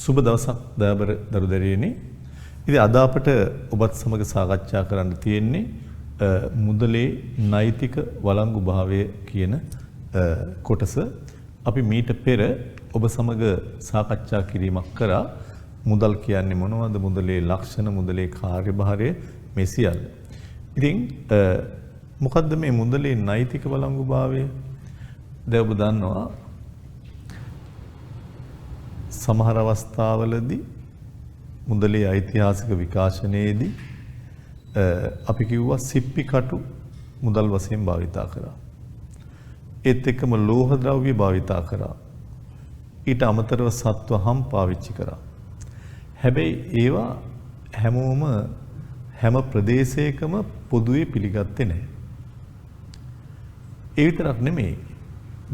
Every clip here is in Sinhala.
සුබ දවසක් දයාබර දරු දැරියනි. ඉතින් අද අපට ඔබත් සමග සාකච්ඡා කරන්න තියෙන්නේ මුදලේ නෛතික වළංගු භාවය කියන කොටස. අපි මීට පෙර ඔබ සමග සාකච්ඡා කිරීමක් කරා. මුදල් කියන්නේ මොනවද? මුදලේ ලක්ෂණ, මුදලේ කාර්යභාරය මේ සියල්ල. ඉතින් මොකද්ද මේ මුදලේ නෛතික වළංගු භාවය? දැන් ඔබ දන්නවා සමහර අවස්ථාවලදී මුදලේ ඓතිහාසික විකාශනයේදී අපි කිව්වා සිප්පි කටු මුදල් වශයෙන් භාවිතා කරා. ඒත් එක්කම ලෝහ ද්‍රව්‍ය භාවිතා කරා. ඊට අමතරව සත්ව හම් පාවිච්චි කරා. හැබැයි ඒවා හැමෝම හැම ප්‍රදේශයකම පොදුවේ පිළිගත්තේ නැහැ. ඒ විතරක් නෙමෙයි.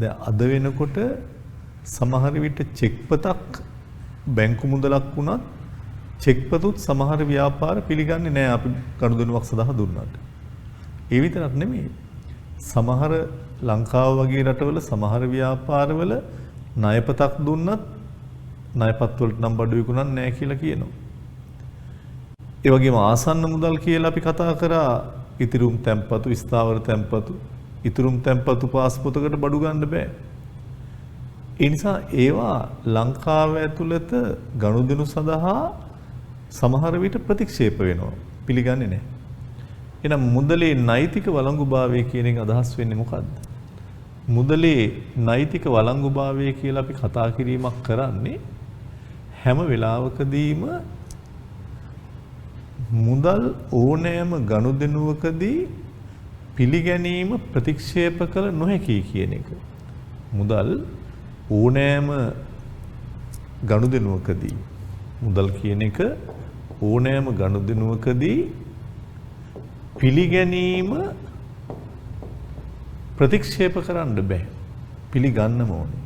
දැන් අද වෙනකොට සමහර විට චෙක්පතක් බැංකු මුදලක් වුණත් චෙක්පතුත් සමහර ව්‍යාපාර පිළිගන්නේ නැහැ අපි ගනුදෙනුවක් සඳහා දුන්නාට. ඒ විතරක් නෙමෙයි. සමහර ලංකාව වගේ රටවල සමහර ව්‍යාපාරවල ණයපතක් දුන්නත් ණයපත් වලට නම් බඩු විකුණන්නේ නැහැ කියලා කියනවා. ඒ වගේම ආසන්න මුදල් කියලා අපි කතා කරා ඉතිරුම් තැන්පතු, ස්ථාවර තැන්පතු, ඉතිරුම් තැන්පතු පාස්පොතකට බඩු ගන්න බෑ. ඒ නිසා ඒවා ලංකාව ඇතුළත ගනුදෙනු සඳහා සමහර විට ප්‍රතික්ෂේප වෙනවා. පිළිගන්නේ නැහැ. එහෙනම් මුදලේ නෛතික වළංගුභාවය කියන එක අදහස් වෙන්නේ මොකද්ද? මුදලේ නෛතික වළංගුභාවය කියලා අපි කතා කිරීමක් කරන්නේ හැම වෙලාවකදීම මුදල් ඕනෑම ගනුදෙනුවකදී පිළිගැනීම ප්‍රතික්ෂේප කළ නොහැකි කියන එක. මුදල් ඕනෑම ගනුදෙනුවකදී මුදල් කියන එක ඕනෑම ගනුදෙනුවකදී පිළිගැනීම ප්‍රතික්ෂේප කරන්න බෑ. පිළිගන්නම ඕනේ.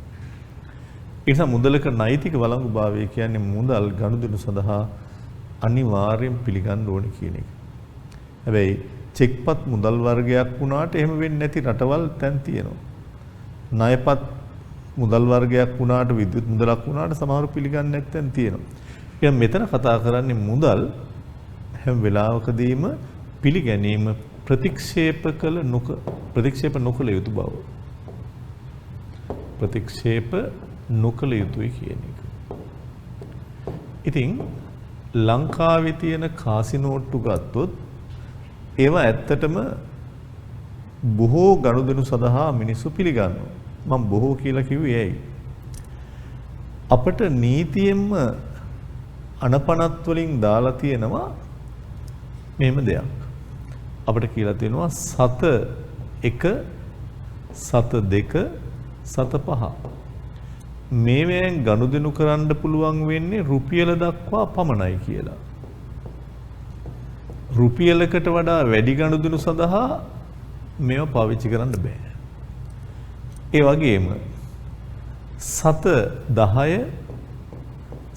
ඒ නිසා මුදලක නෛතික වළංගුභාවය කියන්නේ මුදල් ගනුදෙනු සඳහා අනිවාර්යෙන් පිළිගන්න ඕනේ කියන එක. හැබැයි චෙක්පත් මුදල් වර්ගයක් වුණාට එහෙම වෙන්නේ නැති රටවල් දැන් තියෙනවා. ණයපත් මුදල් වර්ගයක් වුණාට විද්‍යුත් මුදලක් වුණාට සමහරව පිළිගන්නේ නැත්නම් තියෙනවා. එහෙනම් මෙතන කතා කරන්නේ මුදල් හැම වෙලාවකදීම පිළිගැනීම ප්‍රතික්ෂේප නොකළ යුතු බව. ප්‍රතික්ෂේප නොකළ යුතුයි කියන එක. ඉතින් ලංකාවේ තියෙන කාසිනෝට්ටු ගත්තොත් ඒවා ඇත්තටම බොහෝ ගනුදෙනු සඳහා මිනිස්සු පිළිගන්නවා. මම බොහෝ කියලා කිව්වේ ඇයි? අපට නීතියෙන්ම අනපනත් වලින් දාලා තියෙනවා මෙහෙම දෙයක්. අපිට කියලා තියෙනවා සත 1 සත 2 සත 5. මේවෙන් ගනුදෙනු කරන්න පුළුවන් වෙන්නේ රුපියල දක්වා පමණයි කියලා. රුපියලකට වඩා වැඩි ගනුදෙනු සඳහා මේවා පාවිච්චි කරන්න බෑ. ඒ වගේම සත 10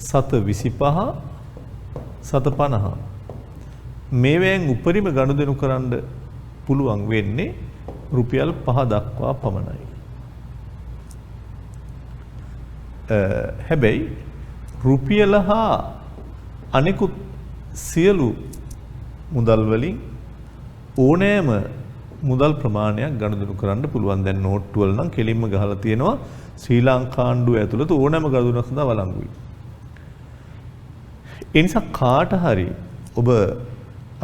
සත 25 සත 50 මේවෙන් උපරිම ගනුදෙනු කරන්න පුළුවන් වෙන්නේ රුපියල් 5 දක්වා පමණයි. හැබැයි රුපියල හා අනෙකුත් සියලු මුදල් වලින් ඕනෑම මුදල් ප්‍රමාණයක් ගනුදෙනු කරන්න පුළුවන්. දැන් නෝට්ටු වල නම් කෙලින්ම ගහලා තියෙනවා ශ්‍රී ලංකාණ්ඩුව ඇතුළත ඕනෑම ගනුදෙනුවක් සඳහා වළංගුයි. ඒ නිසා කාට හරි ඔබ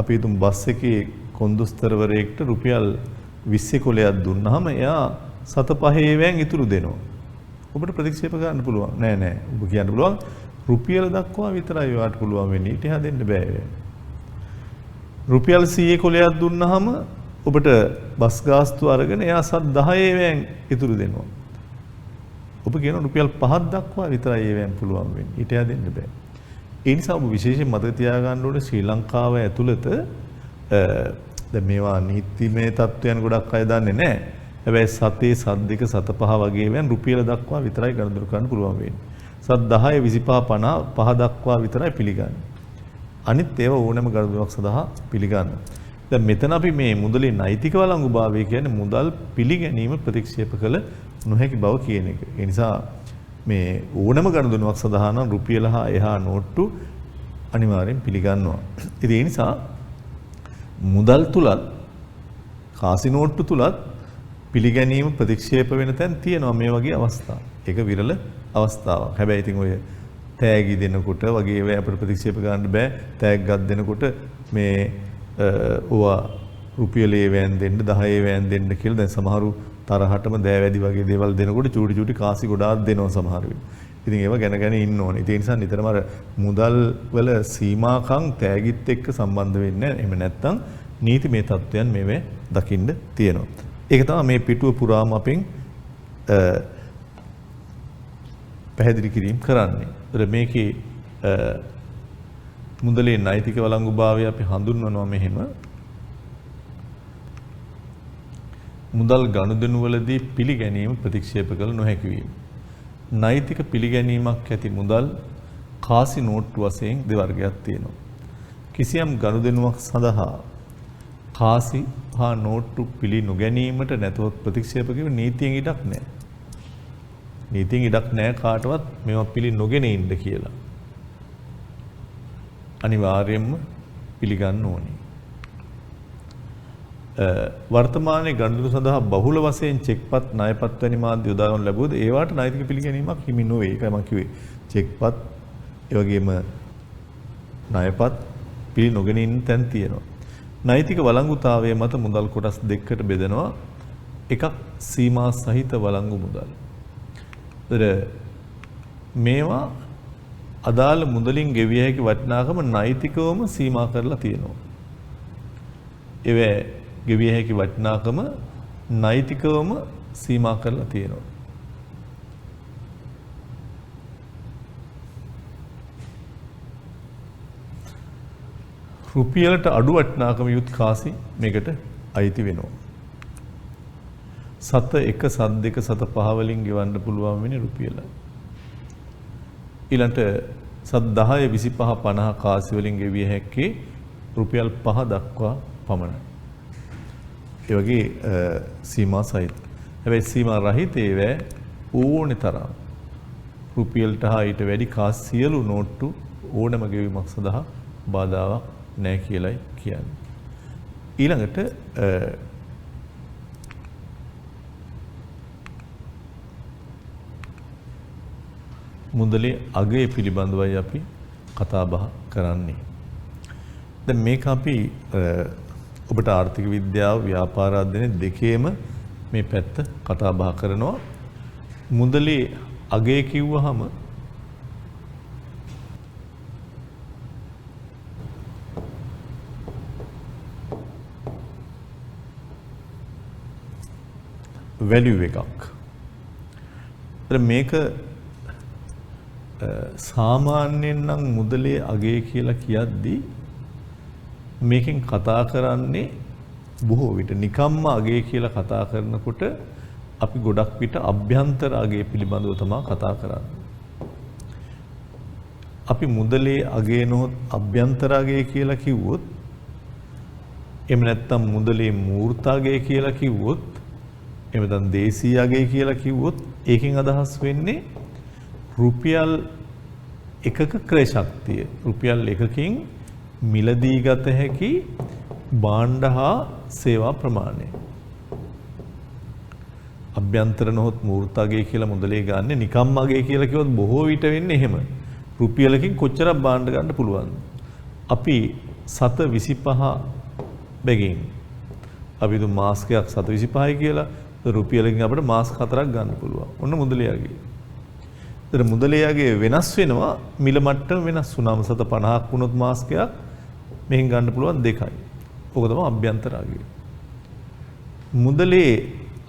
අපි හිතමු බස් එකේ කොන්දොස්තරවරයෙක්ට රුපියල් 20 කොලයක් දුන්නාම එයා සත 5 වෙන් ඉතුරු දෙනවා. ඔබට ප්‍රතික්ෂේප කරන්න පුළුවන්. නෑ ඔබ කියන්න පුළුවන් රුපියල දක්වා විතරයි ඔයාට පුළුවන් වෙන්නේ. ඊට එහා දෙන්න බෑ. රුපියල් 100 කොලයක් දුන්නාම ඔබට බස් ගාස්තු අරගෙන එයා සත් 10 වෙන් ඉතුරු දෙනවා. ඔබ කියන රුපියල් 5ක් දක්වා විතරයි ඒවෙන් පුළුවන් වෙන්නේ. ඊට එහා දෙන්න බෑ. ඒ නිසා ඔබ විශේෂයෙන් මතක තියාගන්න ඕනේ ශ්‍රී ලංකාව ඇතුළත දැන් මේවා නීතිමය තත්ත්වයන් ගොඩක් අය දන්නේ නැහැ. හැබැයි සතේ සත් 2 සත 5 වගේ වෙන රුපියල දක්වා විතරයි ගණන් කරන්න පුළුවන් වෙන්නේ. සත් 10 25 50 5 දක්වා විතරයි පිළිගන්නේ. අනිත් ඒවා ඕනෑම ගණනුවක් සඳහා පිළිගන්නවා. දැන් මෙතන අපි මේ මුදලේ නෛතික වළංගුභාවය කියන්නේ මුදල් පිළිගැනීම ප්‍රතික්ෂේප කළ නොහැකි බව කියන එක. ඒ නිසා මේ ඕනම ගනුදෙනුවක් සඳහා නම් රුපියල හා එහා නෝට්ටු අනිවාර්යෙන් පිළිගන්නවා. ඒ නිසා මුදල් තුලත් කාසි නෝට්ටු තුලත් පිළිගැනීම ප්‍රතික්ෂේප වෙන තැන් තියෙනවා මේ වගේ අවස්ථා. ඒක විරල අවස්ථාවක්. හැබැයි ඉතින් ඔය තෑගි දෙනකොට වගේ ඒවා අපිට ප්‍රතික්ෂේප කරන්න බෑ. තෑග්ගක් දෙනකොට මේ ඕවා රුපියලේ වෑන් දෙන්න 10 වෑන් දෙන්න කියලා දැන් සමහරු තරහටම දෑවැදි වගේ දේවල් දෙනකොට චූටි චූටි කාසි ගොඩාක් දෙනවා සමහර වෙලාවට. ඉතින් ඒව ගැන ඉන්න ඕනේ. ඒ නිසා නිතරම අර මුදල් වල සීමාකම් තෑගිත් එක්ක සම්බන්ධ වෙන්නේ නැහැ. එහෙම නැත්නම් නීතිමය තත්ත්වයන් මේවේ දකින්න තියෙනවා. ඒක තමයි මේ පිටුව පුරාම අපෙන් පැහැදිලි කිරීම කරන්නේ. ඒතර මේකේ මුදලේ නෛතික වළංගුභාවය අපි හඳුන්වනවා මෙහෙම. මුදල් ගනුදෙනු වලදී පිළිගැනීම ප්‍රතික්ෂේප කළ නොහැකි වීම. නෛතික පිළිගැනීමක් ඇති මුදල් කාසි නෝට්ටු වශයෙන් දෙවර්ගයක් තියෙනවා. කිසියම් ගනුදෙනුවක් සඳහා කාසි හා නෝට්ටු පිළි නොගැනීමට නැතහොත් ප්‍රතික්ෂේප කිරීම නීතියෙන් ඉඩක් නැහැ. නීතියෙන් ඉඩක් නැහැ කාටවත් මේවා පිළි නොගෙන ඉන්න කියලා. අනිවාර්යයෙන්ම පිළිගන්න ඕනේ. වර්තමානයේ ගනුදෙනු සඳහා බහුල වශයෙන් චෙක්පත් ණයපත් වැනි මාධ්‍ය යොදා ගන්න ලැබුවද ඒවට නෛතික පිළිගැනීමක් හිමි නොවේ. ඒකයි මම කිව්වේ. චෙක්පත් ඒ වගේම ණයපත් පිළි නොගෙන ඉන්න තැන් තියෙනවා. නෛතික වළංගුතාවය මත මුදල් කොටස් දෙකකට බෙදෙනවා. එකක් සීමා සහිත වළංගු මුදල්. මේවා අදාළ මුදලින් ගෙවිය හැකි වටිනාකම නෛතිකවම සීමා කරලා තියෙනවා. ඒවේ ගෙවිය හැකි වටිනාකම නෛතිකවම සීමා කරලා තියෙනවා. රුපියලට අඩු වටිනාකම යුත් කාසි මේකට අයිති වෙනවා. සත 1 සත 2 සත 5 වලින් ගෙවන්න පුළුවන් වෙන්නේ රුපියලයි. ඊළඟට සත 10 25 50 කාසි වලින් ගෙවිය හැක්කේ රුපියල් 5 දක්වා පමණයි. ඒ වගේ සීමා සහිත. හැබැයි සීමා රහිත ඒවා ඕනේ තරම් රුපියල්ට හා ඊට වැඩි කාසි සියලු නෝට්ටු ඕනම ගෙවීමක් සඳහා බාධාවක් නැහැ කියලයි කියන්නේ. ඊළඟට මුදලේ අගය පිළිබඳවයි අපි කතා බහ කරන්නේ. දැන් මේක අපි ඔබට ආර්ථික විද්‍යාව ව්‍යාපාර අධ්‍යයන දෙකේම මේ පැත්ත කතා බහ කරනවා. මුදලේ අගය කිව්වහම වැලියු එකක්. මේක සාමාන්‍යයෙන් නම් මුදලේ අගය කියලා කියද්දී මේකෙන් කතා කරන්නේ බොහෝ විට නිකම්ම අගය කියලා කතා කරනකොට අපි ගොඩක් විට අභ්‍යන්තර අගය පිළිබඳව තමයි කතා කරන්නේ. අපි මුදලේ අගය නොහොත් අභ්‍යන්තර අගය කියලා කිව්වොත් එහෙම නැත්නම් මුදලේ මූර්ත අගය කියලා කිව්වොත් එහෙම නැත්නම් දේශීය අගය කියලා කිව්වොත් ඒකෙන් අදහස් වෙන්නේ රුපියල් එකක ක්‍රය ශක්තිය. රුපියල් එකකින් මිලදී ගත හැකි භාණ්ඩ හා සේවා ප්‍රමාණය. අභ්‍යන්තර නොහොත් මූර්ත අගය කියලා මුදලේ ගන්න නිකම්ම අගය කියලා කිව්වොත් බොහෝ විට වෙන්නේ එහෙම. රුපියලකින් කොච්චරක් භාණ්ඩ ගන්න පුළුවන්ද? අපි සත 25 බැගින් අපි දු මාස්කයක් සත 25යි කියලා රුපියලකින් අපිට මාස් 4ක් ගන්න පුළුවන්. ඔන්න මුදලේ අගය. ඒතර මුදලේ අගය වෙනස් වෙනවා මිල මට්ටම වෙනස් වුණාම සත 50ක් වුණොත් මාස්කයක් මෙහෙන් ගන්න පුළුවන් 2යි. ඕක තමයි අභ්‍යන්තර අගය. මුදලේ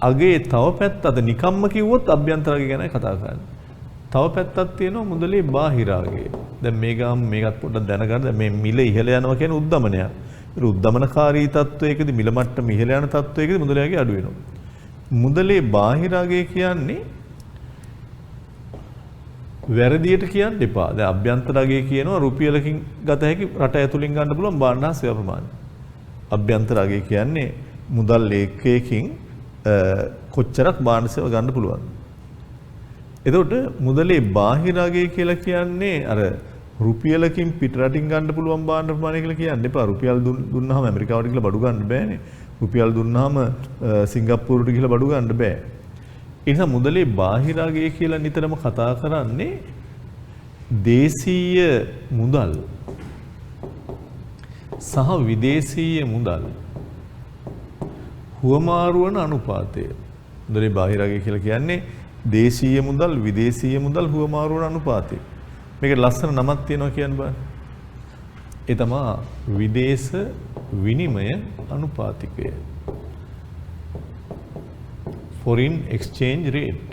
අගේ තව පැත්තද නිකම්ම කිව්වොත් අභ්‍යන්තර අගය ගැනයි කතා කරන්නේ. තව පැත්තක් තියෙනවා මුදලේ බාහිර අගය. දැන් මේකත් පොඩ්ඩක් දැනගන්න. මේ මිල ඉහළ යනවා කියන්නේ උද්දමනයක්. ඒ උද්දමනකාරී තත්වයකදී මිල මට්ටම ඉහළ යන තත්වයකදී මුදලේ අගය අඩු වෙනවා. මුදලේ බාහිර අගය කියන්නේ වැරදියට කියන්න එපා. දැන් අභ්‍යන්තර අගය කියනවා රුපියලකින් ගත හැකි රට ඇතුලින් ගන්න පුළුවන් භාණ්ඩ හා සේවා ප්‍රමාණය. අභ්‍යන්තර අගය කියන්නේ මුදල් ඒකකයකින් කොච්චරක් භාණ්ඩ සේවා ගන්න පුළුවන්ද? එතකොට මුදලේ බාහිර අගය කියලා කියන්නේ අර රුපියලකින් පිටරටින් ගන්න පුළුවන් භාණ්ඩ ප්‍රමාණය කියලා කියන්න එපා. රුපියල් දුන්නාම ඇමරිකාවට ගිහලා බඩු ගන්න බෑනේ. රුපියල් දුන්නාම සිංගප්පූරුවට ගිහලා බඩු ගන්න බෑ. ඒ නිසා මුදලේ බාහිර අගය කියලා නිතරම කතා කරන්නේ දේශීය මුදල් සහ විදේශීය මුදල් හුවමාරු වන අනුපාතය. මුදලේ බාහිර අගය කියලා කියන්නේ දේශීය මුදල් විදේශීය මුදල් හුවමාරු වන අනුපාතය. මේකට ලස්සන නමක් තියෙනවා කියන්න බෑ. ඒ තමයි විදේශ විනිමය අනුපාතිකය. foreign exchange rate.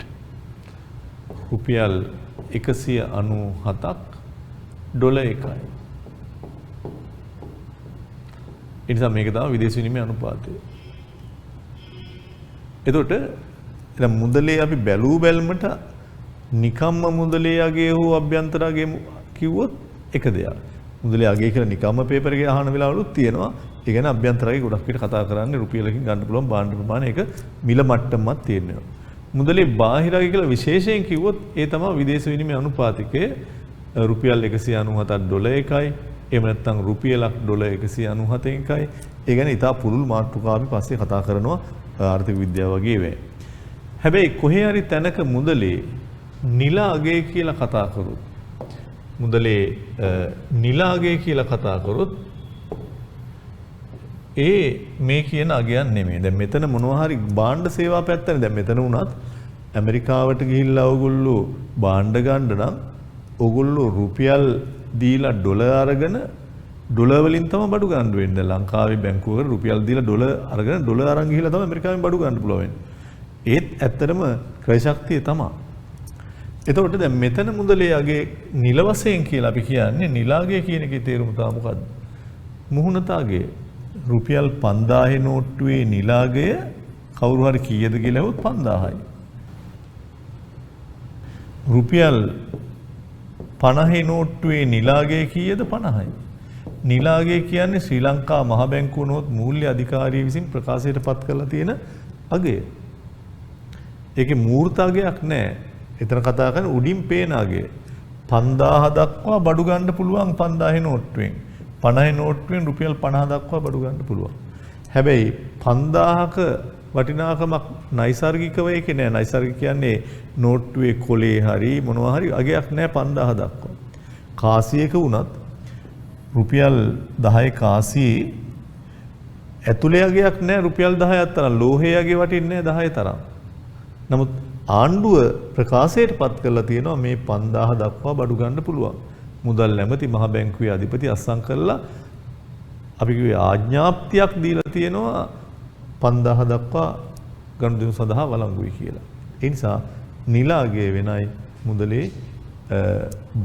රුපියල් 197ක් ඩොලර් 1යි. ඒ නිසා මේක තමයි විදේශ විනිමය අනුපාතය. එතකොට දැන් මුදලේ අපි බැලූ බැල්මට නිකම්ම මුදලේ අගය හෝ අභ්‍යන්තර අගය කිව්වොත් එක දෙයක්. මුදලේ අගය කියලා නිකම්ම පේපර් එකේ අහන වෙලාවලුත් තියෙනවා. ඒ කියන්නේ අභ්‍යන්තර අගය ගොඩක් පිට කතා කරන්නේ රුපියලකින් ගන්න පුළුවන් භාණ්ඩ ප්‍රමාණය ඒක මිල මට්ටමක් තියෙනවා. මුදලේ බාහිර අගය කියලා විශේෂයෙන් කිව්වොත් ඒ තමයි විදේශ විනිමය අනුපාතිකය රුපියල් 197ක් ඩොලර් 1යි. එහෙම නැත්නම් රුපියලක් ඩොලර් 197 එකයි. ඒ කියන්නේ ඊට පුළුල් මාතෘකාව අපි පස්සේ කතා කරනවා ආර්ථික විද්‍යාව වගේ වේ. හැබැයි කොහේ හරි තැනක මුදලේ නිල අගය කියලා කතා කරොත් මුදලේ නිල අගය කියලා කතා කරොත් ඒ මේ කියන අගයන් නෙමෙයි. දැන් මෙතන මොනවා හරි භාණ්ඩ සේවා පැත්තනේ. දැන් මෙතන වුණත් ඇමරිකාවට ගිහිල්ලා ඕගොල්ලෝ භාණ්ඩ ගන්න නම් ඕගොල්ලෝ රුපියල් දීලා ඩොලර් අරගෙන ඩොලර් වලින් තමයි බඩු ගන්න වෙන්නේ. ලංකාවේ බැංකුවකට රුපියල් දීලා ඩොලර් අරගෙන ඩොලර් අරන් ගිහිල්ලා තමයි ඇමරිකාවෙන් බඩු ගන්න පුළුවන් වෙන්නේ. ඒත් ඇත්තටම ක්‍රය ශක්තිය තමයි. එතකොට දැන් මෙතන මුදලේ අගේ නිල වශයෙන් කියලා අපි කියන්නේ නිල අගය කියන එකේ තේරුම තමයි මොකද්ද? මුහුණත අගය. රුපියල් 5000 නෝට්ටුවේ නිල අගය කවුරු හරි කීයද කියලා හෙවොත් 5000යි. රුපියල් 50 නෝට්ටුවේ නිල අගය කීයද 50යි. නිල අගය කියන්නේ ශ්‍රී ලංකා මහ බැංකුව නෝත් මූල්‍ය අධිකාරිය විසින් ප්‍රකාශයට පත් කරලා තියෙන අගය. ඒකේ මූර්ත අගයක් නැහැ. එතන කතා කරන්නේ උඩින් පේන අගය. 5000 දක්වා බඩු ගන්න පුළුවන් 5000 නෝට්ටුවෙන්. 50 නෝට්ටුවෙන් රුපියල් 50 දක්වා බඩු ගන්න පුළුවන්. හැබැයි 5000ක වටිනාකමක් නයිසර්ගිකව ඒකේ නෑ. නයිසර්ගික කියන්නේ නෝට්ටුවේ කොලේ හරි මොනවා හරි අගයක් නෑ 5000 දක්වා. කාසියක වුණත් රුපියල් 10 කාසියේ ඇතුලේ අගයක් නෑ රුපියල් 10ක් තරම්. ලෝහයේ අගේ වටින්නේ නෑ 10 තරම්. නමුත් ආණ්ඩුව ප්‍රකාශයට පත් කරලා තියෙනවා මේ 5000 දක්වා බඩු ගන්න පුළුවන්. මුදල් නැමැති මහ බැංකුවේ අධිපති අස්සම් කරලා අපි කිව්වේ ආඥාප්තියක් දීලා තියෙනවා 5000 දක්වා ගනුදෙනු සඳහා වළංගුයි කියලා. ඒ නිසා නිල අගය වෙනයි මුදලේ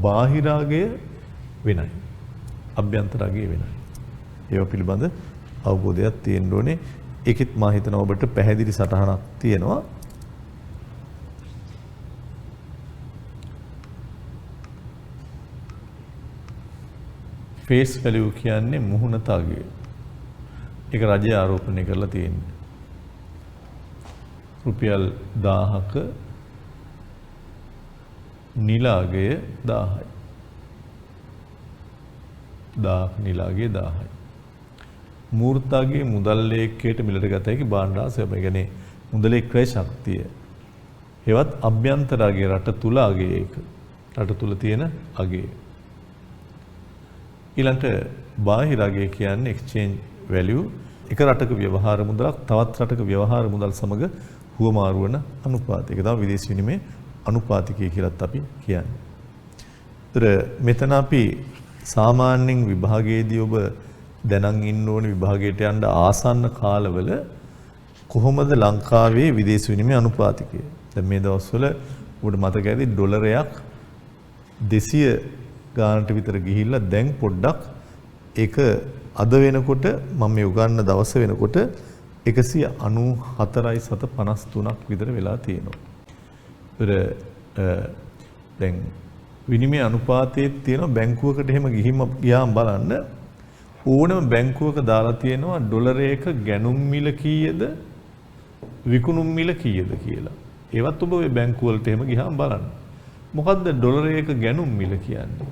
බාහිර අගය වෙනයි. අභ්‍යන්තර අගය වෙනයි. ඒව පිළිබඳ අවබෝධයක් තියෙන්න ඕනේ. ඒකෙත් මා හිතනවා ඔබට පැහැදිලි සටහනක් තියෙනවා. ෆේස් වැලියු කියන්නේ මුහුණත අගය. ඒක රජය ආරෝපණය කරලා තියෙන්නේ. රුපියල් 1000ක නිල අගය 1000යි. 1000ක නිල අගය 1000යි. මූර්ත අගය මුදල් ලේඛකයට මිලට ගත හැකි භාණ්ඩ සේවා. ඒ කියන්නේ මුදලේ ක්‍රය ශක්තිය. ඒවත් අභ්‍යන්තර අගය රට තුල අගය ඒක. රට තුල තියෙන අගය. ඊළඟට බාහිර අගය කියන්නේ exchange value. එක රටක ව්‍යවහාර මුදලක් තවත් රටක ව්‍යවහාර මුදල් සමග හුවමාරු වන අනුපාතය. ඒක තමයි විදේශ විනිමය අනුපාතිකය කියලාත් අපි කියන්නේ. ඒතර මෙතන අපි සාමාන්‍යයෙන් විභාගයේදී ඔබ දැනන් ඉන්න ඕනේ විභාගයට යන්න ආසන්න කාලවල කොහොමද ලංකාවේ විදේශ විනිමය අනුපාතිකය. දැන් මේ දවස්වල ඔබට මතක ඇති ඩොලරයක් 200 ගානට විතර ගිහිල්ලා දැන් පොඩ්ඩක් ඒක අද වෙනකොට මම මේ උගන්න දවස වෙනකොට 194.53ක් විතර වෙලා තියෙනවා. දැන් විනිමය අනුපාතයේ තියෙන බැංකුවකට එහෙම ගියාම බලන්න ඕනම බැංකුවක දාලා තියෙනවා ඩොලරයක ගැනුම් මිල කීයද විකුණුම් මිල කීයද කියලා. ඒවත් ඔබ ඔය බැංකු වලට එහෙම ගියාම බලන්න. මොකද්ද ඩොලරයක ගැනුම් මිල කියන්නේ?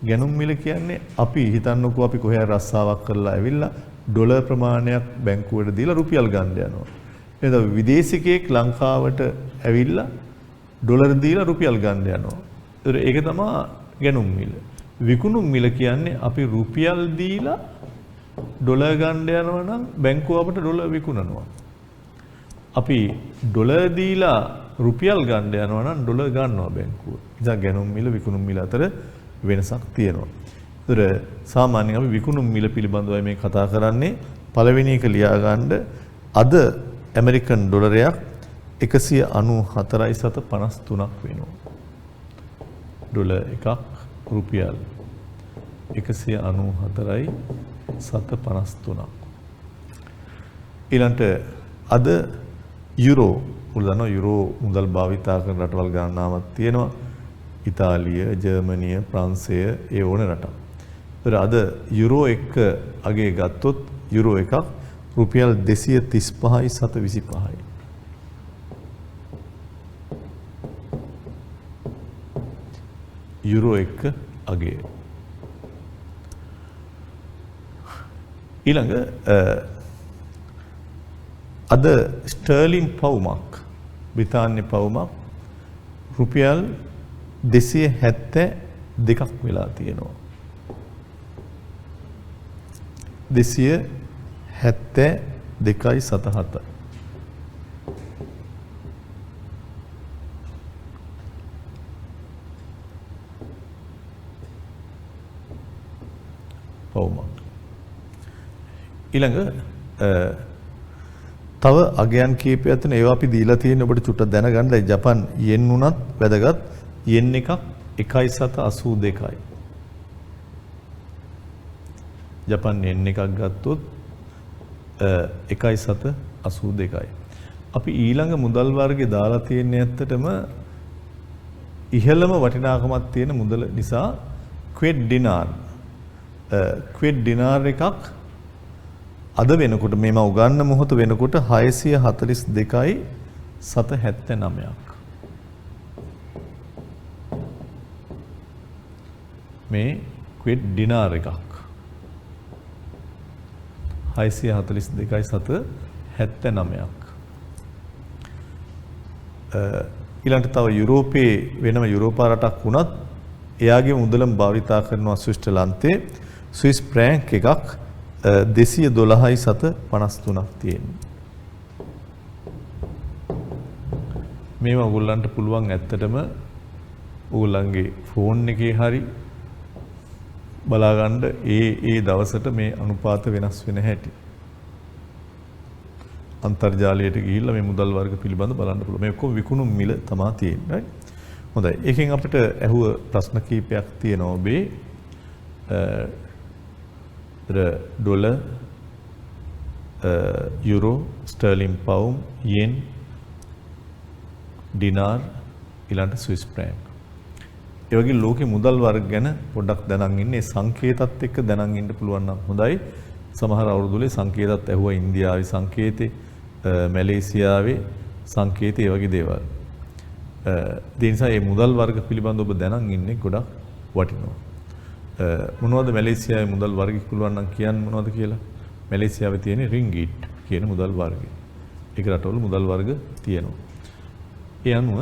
ගැනුම් මිල කියන්නේ අපි හිතන්නකෝ අපි කොහේ හරි රස්සාවක් කරලා ඇවිල්ලා ඩොලර් ප්‍රමාණයක් බැංකුවට දීලා රුපියල් ගන්න යනවා. එතකොට විදේශිකයෙක් ලංකාවට ඇවිල්ලා ඩොලර් දීලා රුපියල් ගන්න යනවා. ඒක තමයි ගැනුම් මිල. විකුණුම් මිල කියන්නේ අපි රුපියල් දීලා ඩොලර් ගන්න යනවා නම් බැංකුව අපට ඩොලර් විකුණනවා. අපි ඩොලර් දීලා රුපියල් ගන්න යනවා නම් ඩොලර් ගන්නවා බැංකුව. ඉතින් ගැනුම් මිල විකුණුම් මිල අතර වෙනසක් තියෙනවා. ඒතර සාමාන්‍යයෙන් අපි විකුණුම් මිල පිළිබඳවයි මේ කතා කරන්නේ. පළවෙනි එක ලියා ගන්න අද ඇමරිකන් ඩොලරයක් 194.53ක් වෙනවා. ඩොලර් එකක් රුපියල් 194.53ක්. ඊළඟට අද යුරෝ උදාන යුරෝ මුදල් භාවිතා කරන රටවල් ගණනාවක් තියෙනවා. ඉතාලිය, ජර්මනිය, ප්‍රංශය ඒ ඕන රටක්. ඒතර අද යුරෝ එක අගේ ගත්තොත් යුරෝ එකක් රුපියල් 235.25යි. යුරෝ එක අගේ. ඊළඟ අද ස්ටර්ලින් පවුමක් බ්‍රිතාන්‍ය පවුමක් රුපියල් 272ක් වෙලා තියෙනවා. 272.77. පවුමක්. ඊළඟ තව අගයන් කීපයක් තියෙන ඒවා අපි දීලා තියෙන ඔබට චුට්ටක් දැනගන්න. ජපන් යෙන් උනත් වැදගත්. යෙන් එකක් 1.82යි. ජපන් යෙන් එකක් ගත්තොත් 1.82යි. අපි ඊළඟ මුදල් වර්ගේ දාලා තියෙන්නේ ඇත්තටම ඉහළම වටිනාකමක් තියෙන මුදල නිසා ක්වෙඩ් ඩිනාර්. ක්වෙඩ් ඩිනාර් එකක් අද වෙනකොට මේම උගන්න මොහොත වෙනකොට 642.79ක්. මේ ක්වෙඩ් ඩිනාර් එකක් 642.79ක්. ඊළඟට තව යුරෝපයේ වෙනම යුරෝපා රටක් වුණත් එයාගේ මුදලම භාවිතා කරනවා ස්විස්ටර්ලන්තේ. ස්විස් ෆ්‍රැන්ක් එකක් 212.53ක් තියෙනවා. මේවා ඔයගොල්ලන්ට පුළුවන් ඇත්තටම ඔයගොල්ලන්ගේ ෆෝන් එකේ හරි බලා ගන්න ඒ දවසට මේ අනුපාත වෙනස් වෙන හැටි. අන්තර්ජාලයට ගිහිල්ලා මේ මුදල් වර්ග පිළිබඳ බලන්න පුළුවන්. මේ ඔක්කොම විකුණුම් මිල තමයි තියෙන්නේ. හොඳයි. ඒකෙන් අපිට ඇහුව ප්‍රශ්න කීපයක් තියෙනවා ඔබේ. ඩොලර්, යුරෝ, ස්ටර්ලින් පවුම්, යෙන්, ඩිනාර්, ඊළඟට ස්විස් ෆ්‍රැන්ක්. ඒ වගේ ලෝකේ මුදල් වර්ග ගැන පොඩ්ඩක් දැනන් ඉන්නේ. සංකේතත් එක්ක දැනන් ඉන්න පුළුවන් නම් හොඳයි. සමහර අවුරුදුලේ සංකේතත් ඇහුවා ඉන්දියාවේ සංකේතේ, මැලේසියාවේ සංකේතේ ඒ වගේ දේවල්. ඒ නිසා මේ මුදල් වර්ග පිළිබඳව ඔබ දැනන් ඉන්නේ ගොඩක් වටිනවා. මොනවද මැලේසියාවේ මුදල් වර්ග පුළුවන් නම් කියන්න මොනවද කියලා? මැලේසියාවේ තියෙන රින්ගිට් කියන මුදල් වර්ගය. ඒක රටවල මුදල් වර්ග තියෙනවා. ඒ අනුව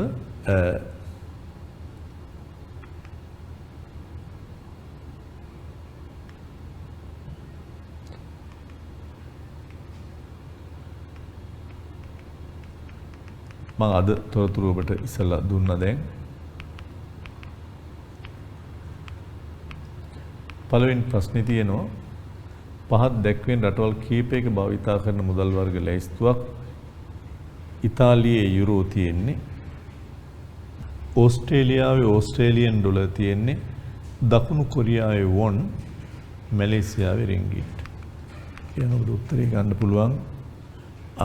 මම අද තොරතුරු ඔබට ඉස්සලා දුන්නා. දැන් පළවෙනි ප්‍රශ්නේ තියෙනවා පහත් දැක්වෙන රටවල් කීපයක භාවිතා කරන මුදල් වර්ග ලැයිස්තුවක්. ඉතාලියේ යුරෝ තියෙන්නේ, ඕස්ට්‍රේලියාවේ ඕස්ට්‍රේලියන් ඩොලර් තියෙන්නේ, දකුණු කොරියාවේ වොන්, මැලේසියාවේ රින්ගිට්. කියන ඔබට උත්තරේ ගන්න පුළුවන්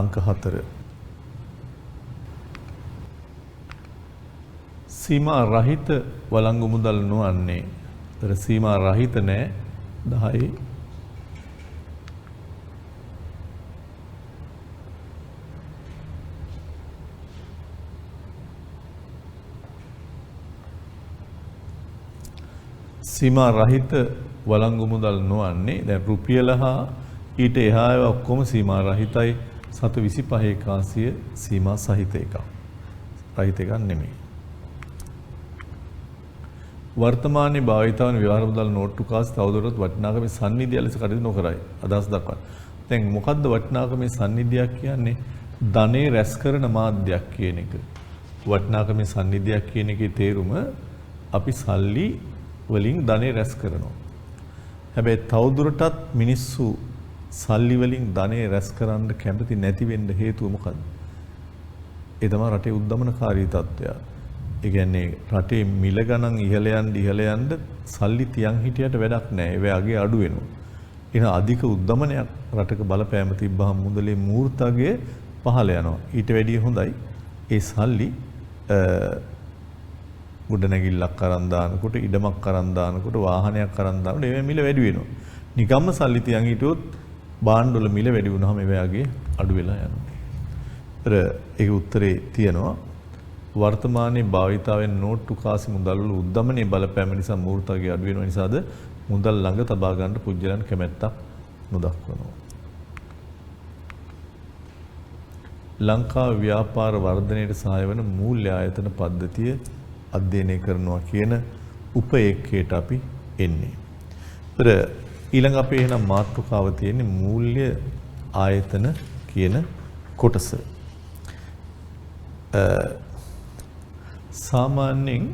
අංක 4. සීමා රහිත වළංගු මුදල් නොවන්නේ. ඒතර සීමා රහිත නෑ 10. සීමා රහිත වළංගු මුදල් නොවන්නේ දැන් රුපියල හා ඊට එහා ඒවා ඔක්කොම සීමා රහිතයි. සතු 25 කාසිය සීමා සහිත එකක්. රහිත එකක් නෙමෙයි. වර්තමානයේ භාවිත වන ව්‍යවහාර මුදල් නෝට්ටු කාසි තවදුරටත් වටිනාකමේ සන්නිධිය ලෙස කටයුතු නොකරයි. අදහස් දක්වන. දැන් මොකද්ද වටිනාකමේ සන්නිධියක් කියන්නේ? ධනෙ රැස් කරන මාධ්‍යයක් කියන එක. වටිනාකමේ සන්නිධියක් කියන එකේ තේරුම අපි සල්ලි වලින් ධනෙ රැස් කරනවා. හැබැයි තවදුරටත් මිනිස්සු සල්ලි වලින් ධනෙ රැස් කරන්න කැමති නැති වෙන්න හේතුව මොකද්ද? ඒ තමයි රටේ උද්දමනකාරී තත්ත්වය. ඒ කියන්නේ රටේ මිල ගණන් ඉහළ යන්න සල්ලි තියන් හිටියට වැඩක් නැහැ. ඒ වගේ අඩු වෙනවා. එන අධික උද්දමනයක් රටක බලපෑම තිබ්බහම මුදලේ මූර්තගේ පහළ යනවා. ඊට වැඩිය හොඳයි ඒ සල්ලි ගොඩනැගිල්ලක් කරන් දානකොට, ඉඩමක් කරන් දානකොට, වාහනයක් කරන් දානකොට ඒ මිල වැඩි වෙනවා. නිකම්ම සල්ලි තියන් හිටියොත් බාණ්ඩ වල මිල වැඩි වුණාම ඒ වගේ අඩු වෙලා යනවා. ඒක උත්තරේ තියෙනවා. වර්තමානයේ භාවිතාවෙන් නෝට්ටු කාසි මුදල් වල උද්දමනයේ බලපෑම නිසා මූර්තගේ අඩු වෙන නිසාද මුදල් ළඟ තබා ගන්න පුජ්‍යලයන් කැමැත්තක් නොදක්වනවා. ලංකාව ව්‍යාපාර වර්ධනයට සහාය වන මූල්‍ය ආයතන පද්ධතිය අධ්‍යයනය කරනවා කියන උපේක්ෂයට අපි එන්නේ. ඊළඟ අපේ එහෙනම් මාතෘකාව තියෙන්නේ මූල්‍ය ආයතන කියන කොටස. සාමාන්‍යයෙන්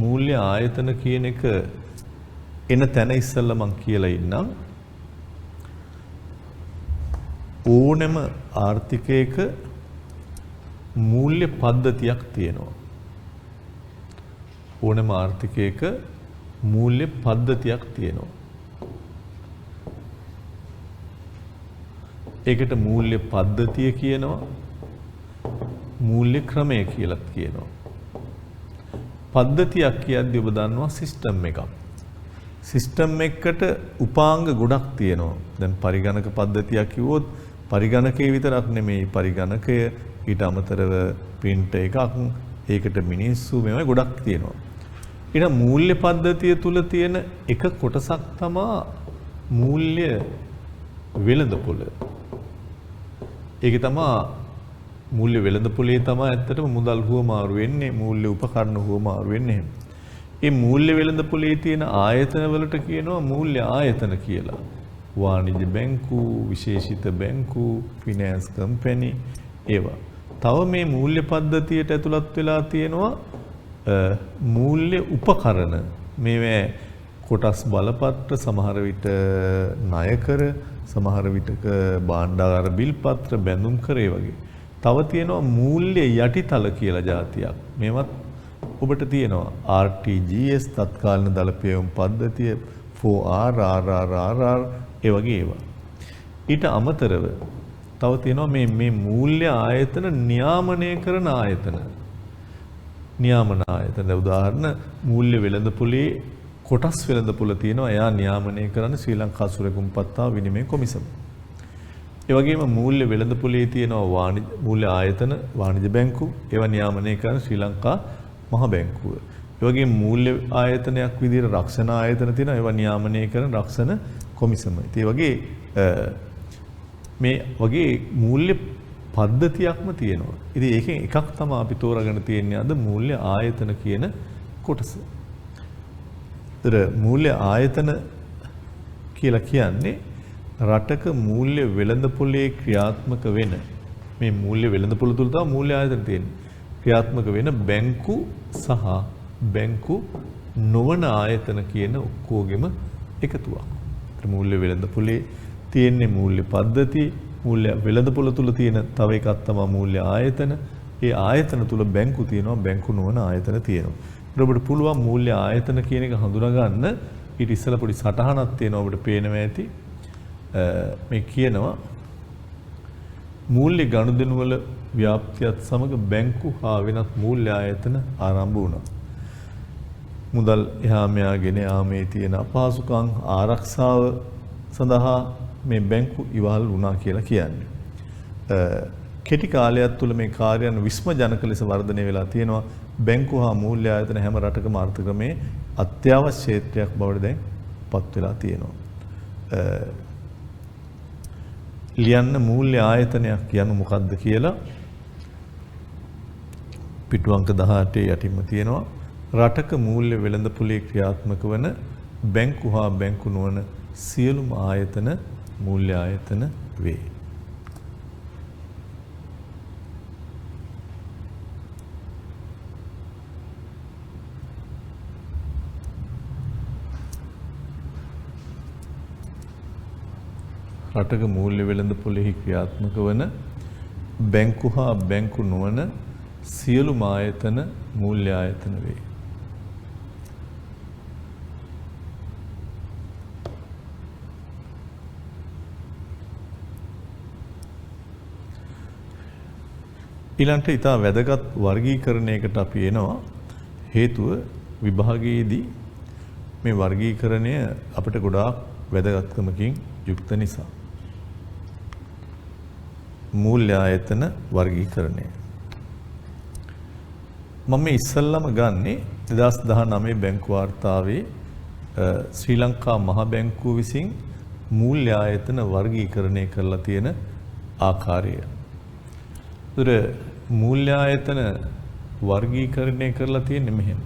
මූල්‍ය ආයතන කියන එක එන තැන ඉස්සෙල්ලා මම කියලා ඉන්නම්. ඕනෑම ආර්ථිකයක මූල්‍ය පද්ධතියක් තියෙනවා. ඕනෑම ආර්ථිකයක මූල්‍ය පද්ධතියක් තියෙනවා. ඒකට මූල්‍ය පද්ධතිය කියනවා. මූල්‍ය ක්‍රමය කියලා කියනවා. පද්ධතියක් කියද්දී ඔබ දන්නවා සිස්ටම් එකක්. සිස්ටම් එකකට උපාංග ගොඩක් තියෙනවා. දැන් පරිගණක පද්ධතියක් කිව්වොත් පරිගණකයේ විතරක් නෙමෙයි පරිගණකය ඊට අමතරව printer එකක් ඒකට මිනිස්සු මේවා ගොඩක් තියෙනවා. ඊට මූල්‍ය පද්ධතිය තුල තියෙන එක කොටසක් තමයි මූල්‍ය වෙළඳපොළ. ඒක තමයි මූල්‍ය වෙළඳපොලේ තමයි ඇත්තටම මුදල් හුවමාරු වෙන්නේ මූල්‍ය උපකරණ හුවමාරු වෙන්නේ. මේ මූල්‍ය වෙළඳපොලේ තියෙන ආයතන වලට කියනවා මූල්‍ය ආයතන කියලා. වාණිජ්‍ය බැංකු, විශේෂිත බැංකු, ෆිනෑන්ස් කම්පැනි ඒවා. තව මේ මූල්‍ය පද්ධතියට ඇතුළත් වෙලා තියෙනවා මූල්‍ය උපකරණ. මේවා කොටස් බලපත්‍ර, සමහර විට ණයකර, සමහර විටක භාණ්ඩාගාර බිල් පත්‍ර, බැඳුම් කර ඒ වගේ. තව තියෙනවා මූල්‍ය යටිතල කියලා જાතියක්. මේවත් ඔබට තියෙනවා RTGS තත්කාලීන දළපැවුම් පද්ධතිය 4R RRRR ඒ වගේ ඒවා. ඊට අමතරව තව තියෙනවා මේ මූල්‍ය ආයතන නියාමනය කරන ආයතන. නියාමන ආයතන උදාහරණ මූල්‍ය වෙළඳපොලේ කොටස් වෙළඳපොළ තියෙනවා. එයා නියාමනය කරන ශ්‍රී ලංකා සුරකුම්පත්තා විනිමය කොමිසම. ඒ වගේම මූල්‍ය වෙළඳපොලේ තියෙනවා මූල්‍ය ආයතන වාණිජ්‍ය බැංකු ඒවා නියාමනය කරන ශ්‍රී ලංකා මහ බැංකුව. ඒ වගේම මූල්‍ය ආයතනයක් විදිහට රක්ෂණ ආයතන තියෙනවා ඒවා නියාමනය කරන රක්ෂණ කොමිසම. ඒ වගේ මේ වගේ මූල්‍ය පද්ධතියක්ම තියෙනවා. ඉතින් ඒකෙන් එකක් තමයි අපි තෝරාගෙන තියෙන්නේ අද මූල්‍ය ආයතන කියන කොටස. මූල්‍ය ආයතන කියලා කියන්නේ රටක මූල්‍ය වෙළඳපොලේ ක්‍රියාත්මක වෙන මේ මූල්‍ය වෙළඳපොළ තුල තමයි මූල්‍ය ආයතන තියෙන්නේ. ක්‍රියාත්මක වෙන බැංකු සහ බැංකු නොවන ආයතන කියන ඔක්කොගෙම එකතුවක්. මූල්‍ය වෙළඳපොලේ තියෙන්නේ මූල්‍ය පද්ධති, මූල්‍ය වෙළඳපොළ තුල තියෙන තව එකක් තමයි මූල්‍ය ආයතන. ඒ ආයතන තුල බැංකු තියෙනවා, බැංකු නොවන ආයතන තියෙනවා. ඔබට පුළුවන් මූල්‍ය ආයතන කියන එක හඳුනා ගන්න ඊට ඉස්සෙල්ලා පොඩි සටහනක් තියෙනවා ඔබට පේනවා ඇති. මේ කියනවා මූල්‍ය ගනුදෙනු වල ව්‍යාප්තියත් සමග බැංකු හා වෙනත් මූල්‍ය ආයතන ආරම්භ වුණා. මුදල් එහා මෙහා ගෙන යාමේ තියෙන අපහසුකම් ආරක්ෂාව සඳහා මේ බැංකු ඉවහල් වුණා කියලා කියන්නේ. කෙටි කාලයක් තුළ මේ කාර්යයන් විස්මජනක ලෙස වර්ධනය වෙලා තියෙනවා. බැංකු හා මූල්‍ය ආයතන හැම රටකම අර්ථ ක්‍රමේ අත්‍යවශ්‍ය ක්ෂේත්‍රයක් බවට දැන් පත් වෙලා තියෙනවා. ලියන්න මූල්‍ය ආයතනයක් කියන්නේ මොකක්ද කියලා පිටු අංක 18 යටින්ම තියෙනවා. රටක මූල්‍ය වෙළඳපොලේ ක්‍රියාත්මක වන බැංකු හා බැංකු නොවන සියලුම ආයතන මූල්‍ය ආයතන වේ. රටක මූල්‍ය වෙළඳපොලෙහි ක්‍රියාත්මක වන බැංකු හා බැංකු නොවන සියලුම ආයතන මූල්‍ය ආයතන වේ. ඊළඟට ඊට වැදගත් වර්ගීකරණයකට අපි එනවා. හේතුව විභාගයේදී මේ වර්ගීකරණය අපිට ගොඩාක් වැදගත්කමකින් යුක්ත නිසා. මූල්‍ය ආයතන වර්ගීකරණය. මම ඉස්සල්ලාම ගන්නේ 2019 බැංකු වාර්තාවේ ශ්‍රී ලංකා මහ බැංකුව විසින් මූල්‍ය ආයතන වර්ගීකරණය කරලා තියෙන ආකාරය. ඒතර මූල්‍ය ආයතන වර්ගීකරණය කරලා තියෙන්නේ මෙහෙම.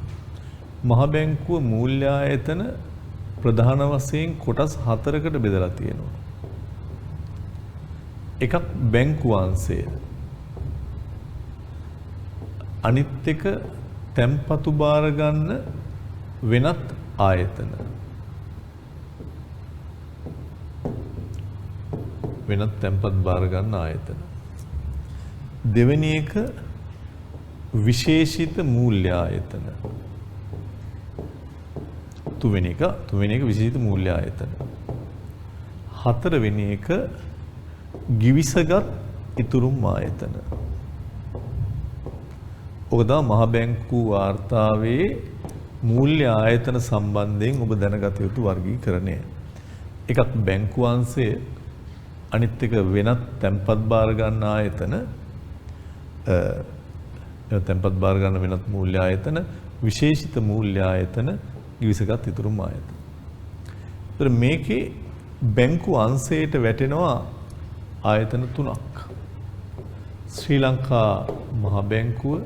මහ බැංකුව මූල්‍ය ආයතන ප්‍රධාන වශයෙන් කොටස් 4කට බෙදලා තියෙනවා. එකක් බැංකු අංශය. අනිත් එක තැන්පතු බාර ගන්න වෙනත් ආයතන. වෙනත් තැන්පත් බාර ගන්න ආයතන. දෙවෙනි එක විශේෂිත මූල්‍ය ආයතන. තුන්වෙනි එක විශේෂිත මූල්‍ය ආයතන. හතරවෙනි එක ගිවිසගත් ඉතුරුම් ආයතන. ඔක තමයි මහ බැංකු වාර්තාවේ මූල්‍ය ආයතන සම්බන්ධයෙන් ඔබ දැනගත යුතු වර්ගීකරණය. එකක් බැංකු අංශය, අනිත් එක වෙනත් තැන්පත් බාර ගන්න ආයතන, තැන්පත් බාර ගන්න වෙනත් මූල්‍ය ආයතන, විශේෂිත මූල්‍ය ආයතන, ගිවිසගත් ඉතුරුම් ආයතන. ඒතර මේකේ බැංකු අංශයට වැටෙනවා ආයතන 3ක්. ශ්‍රී ලංකා මහ බැංකුව,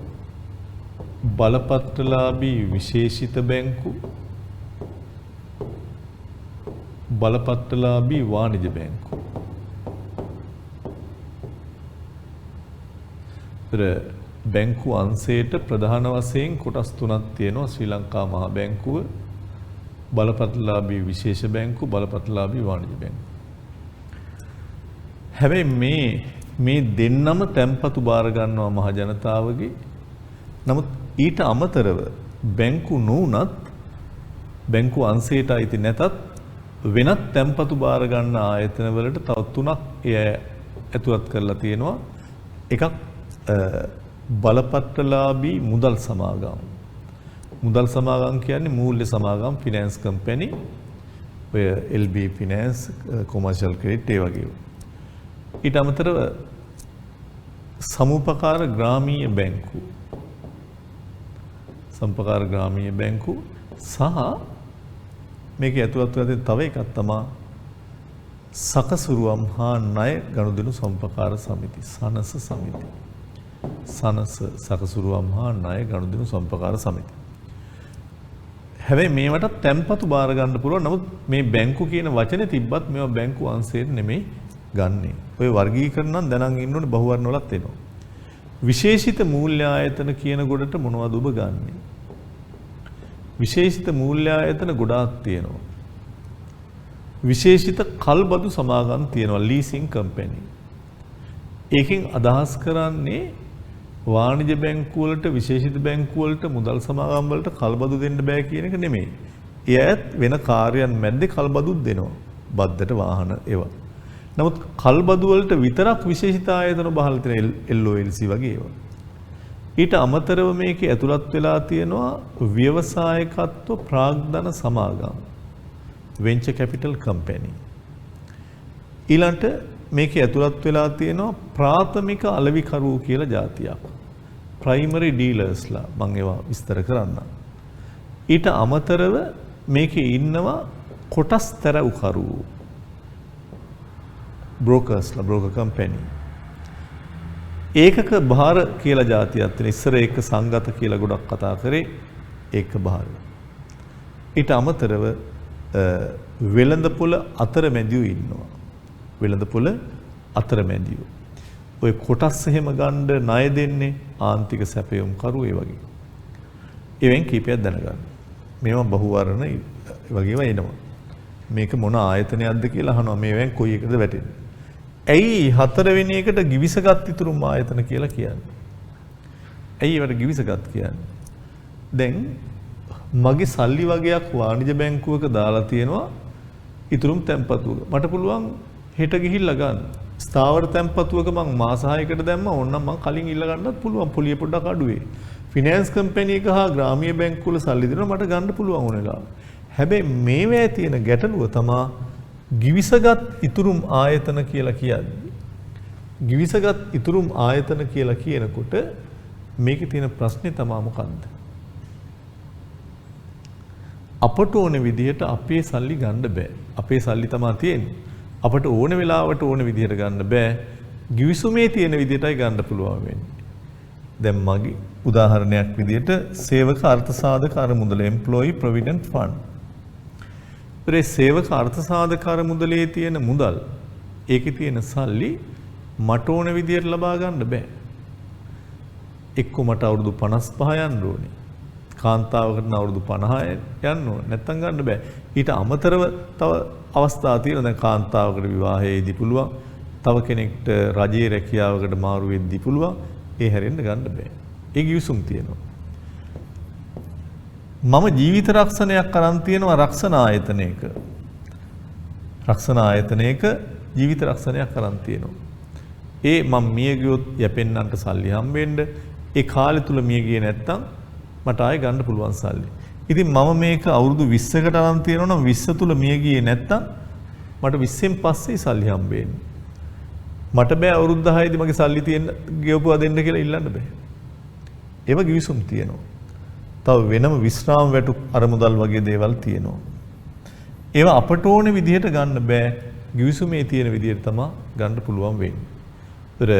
බලපත්‍රලාභී විශේෂිත බැංකු, බලපත්‍රලාභී වාණිජ බැංකු. බැංකු අංශයට ප්‍රධාන වශයෙන් කොටස් 3ක් තියෙනවා. ශ්‍රී ලංකා මහ බැංකුව, බලපත්‍රලාභී විශේෂ බැංකු, බලපත්‍රලාභී වාණිජ බැංකු. හැබැයි මේ දෙන්නම තැන්පතු බාර ගන්නවා මහ ජනතාවගේ. නමුත් ඊට අමතරව බැංකු නොඋනත්, බැංකු අංශයට අයිති නැතත් වෙනත් තැන්පතු බාර ගන්න ආයතන වලට තව 3ක් ඇතුළත් කරලා තියෙනවා. එකක් බලපත්‍රලාභී මුදල් සමාගම්. මුදල් සමාගම් කියන්නේ මූල්‍ය සමාගම්, ෆිනෑන්ස් කම්පැනි, ඔය LB ෆිනෑන්ස්, කොමර්ෂල් ක්‍රෙඩිට් ඒ වගේ. ඊට අමතරව සමුපකාර ග්‍රාමීය බැංකු, සම්පකාර ග්‍රාමීය බැංකු සහ මේක ඇතුළත් වෙන තව එකක් තමයි සකසුරුවම් හා ණය ගනුදෙනු සම්පකාර සමිති, සනස සමිති. සනස සකසුරුවම් හා ණය ගනුදෙනු සම්පකාර සමිති. හැබැයි මේවට තැන්පතු බාර ගන්න පුළුවන්. නමුත් මේ බැංකු කියන වචනේ තිබ්බත් මේවා බැංකු අංශයෙන් නෙමෙයි ගන්නෙ. ඔය වර්ගීකරණ නම් දැනන් ඉන්න ඕනේ, බහුවර්ණ වලත් එනවා. විශේෂිත මූල්‍ය ආයතන කියන ගොඩට මොනවද ඔබ ගන්නෙ? විශේෂිත මූල්‍ය ආයතන ගොඩාක් තියෙනවා. විශේෂිත කල්බදු සමාගම් තියෙනවා, ලීසින් කම්පැනි. ඒකෙන් අදහස් කරන්නේ වාණිජ බැංකු වලට, විශේෂිත බැංකු වලට, මුදල් සමාගම් වලට කල්බදු දෙන්න බෑ කියන එක නෙමෙයි. එයත් වෙන කාර්යයන් මැද්දේ කල්බදුත් දෙනවා. බද්දට වාහන ඒවා. නමුත් කල්බදු වලට විතරක් විශේෂිත ආයතන බහලා තියෙන LOLC වගේ ඒවා. ඊට අමතරව මේකේ ඇතුළත් වෙලා තියෙනවා ව්‍යවසායකත්ව ප්‍රාග්ධන සමාගම්, වෙන්චර් කැපිටල් කම්පැනි. ඊළඟට මේකේ ඇතුළත් වෙලා තියෙනවා ප්‍රාථමික අලෙවිකරුවෝ කියලා જાතියක්, ප්‍රයිමරි ඩීලර්ස්ලා. මම ඒවා විස්තර කරන්නම්. ඊට අමතරව මේකේ ඉන්නවා කොටස් තරවුකරු බ්‍රෝකර්ස්ලා බ්‍රෝකර් කම්පැනි. ඒකක භාර කියලා જાතියක් තියෙන. ඉස්සර ඒක සංගත කියලා ගොඩක් කතා කරේ ඒක භාර. ඊට අමතරව වෙළඳපොළ අතරමැදියෝ ඉන්නවා. වෙළඳපොළ අතරමැදියෝ. ඔය කොටස් එහෙම ගන්න ණය දෙන්නේ ආන්තික සැපයුම් කරු ඒ වගේ. ඒවෙන් කීපයක් දැනගන්න. මේවා බහුවර්ණ වගේම එනවා. මේක මොන ආයතනයක්ද කියලා අහනවා. මේවෙන් කොයි එකද වැටෙන්නේ? ඇයි හතරවෙනි එකට givisagath iturum ආයතන කියලා කියන්නේ? ඇයි ඒවට givisagath කියන්නේ? දැන් මගේ සල්ලි වගේක් වාණිජ බැංකුවක දාලා තියෙනවා iturum තැන්පතුවක. මට පුළුවන් හෙට ගිහිල්ලා ගන්න. ස්ථාවර තැන්පතුවක මං මාස 6කට දැම්මා. ඕනනම් මං කලින් ඉල්ල ගන්නත් පුළුවන්. පොලිය පොඩ්ඩක් අඩුවේ. ෆිනෑන්ස් කම්පැනි එක හා ග්‍රාමීය බැංකුවල සල්ලි දෙනවා මට ගන්න පුළුවන් ඕනෙලා. හැබැයි මේවැය තියෙන ගැටලුව තමයි givisagath iturum ආයතන කියලා කියන්නේ. givisagath iturum ආයතන කියලා කියනකොට මේකේ තියෙන ප්‍රශ්නේ තමයි මොකද්ද? අපට ඕන විදිහට අපේ සල්ලි ගන්න බෑ. අපේ සල්ලි තමයි තියෙන්නේ. අපට ඕන වෙලාවට ඕන විදිහට ගන්න බෑ. givisumේ තියෙන විදිහටයි ගන්න පුළුවන් වෙන්නේ. දැන් මගේ උදාහරණයක් විදිහට සේවක අර්ථ සාධක අරමුදල employee provident fund. ඒ සේවක අර්ථ සාධක අරමුදලේ තියෙන මුදල් ඒකේ තියෙන සල්ලි මට ඕන විදිහට ලබා ගන්න බෑ. එක්ක මට අවුරුදු 55 යන්න ඕනේ. කාන්තාවකට අවුරුදු 50 යන්න ඕනේ. නැත්තම් ගන්න බෑ. ඊට අමතරව තව අවස්ථා තියෙනවා. දැන් කාන්තාවකට විවාහයේදී පුළුවන්. තව කෙනෙක්ට රජයේ රැකියාවකට මාරු වෙද්දී පුළුවන්. ඒ හැරෙන්න ගන්න බෑ. ඒ givisum තියෙනවා. මම ජීවිත රක්ෂණයක් අරන් තියෙනවා රක්ෂණ ආයතනයක. රක්ෂණ ආයතනයක ජීවිත රක්ෂණයක් අරන් තියෙනවා. ඒ මම මිය ගියොත් යැපෙන්නන්ට සල්ලි හම්බෙන්න ඒ කාලය තුල මිය ගියේ නැත්තම් මට ආයෙ ගන්න පුළුවන් සල්ලි. ඉතින් මම මේක අවුරුදු 20කට අරන් තියෙනවා නම් 20 තුල මිය ගියේ නැත්තම් මට 20න් පස්සේ සල්ලි හම්බෙන්නේ. මට බෑ අවුරුදු 10යිදී මගේ සල්ලි තියෙන්න ගෙවපුවා දෙන්න කියලා ඉල්ලන්න බෑ. ඒව givisum තියෙනවා. තව වෙනම විශ්‍රාම වැටුප් අරමුදල් වගේ දේවල් තියෙනවා. ඒවා අපට ඕන විදිහට ගන්න බෑ. givisumේ තියෙන විදිහට තමයි ගන්න පුළුවන් වෙන්නේ. ඒතර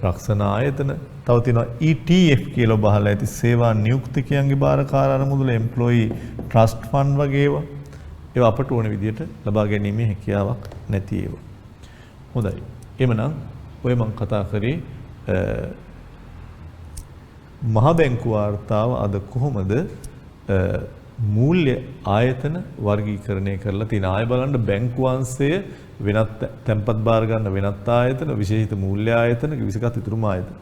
රක්ෂණ ආයතන තව තියෙනවා ETF කියලා බහලා ඇති සේවා නියුක්තිකයන්ගේ බාරකාර අරමුදල employee trust fund වගේ ඒවා. ඒවා අපට ඕන විදිහට ලබා ගැනීමේ හැකියාවක් නැති ඒවා. හොඳයි. එhmenan ඔය මම කතා කරේ මහ බැංකු වාර්තාව අද කොහොමද මූල්‍ය ආයතන වර්ගීකරණය කරලා තියෙන. ආය බලන්න බැංකු වංශය වෙනත් තැන්පත් බාර ගන්න වෙනත් ආයතන විශේෂිත මූල්‍ය ආයතන givisagath iturum ආයතන.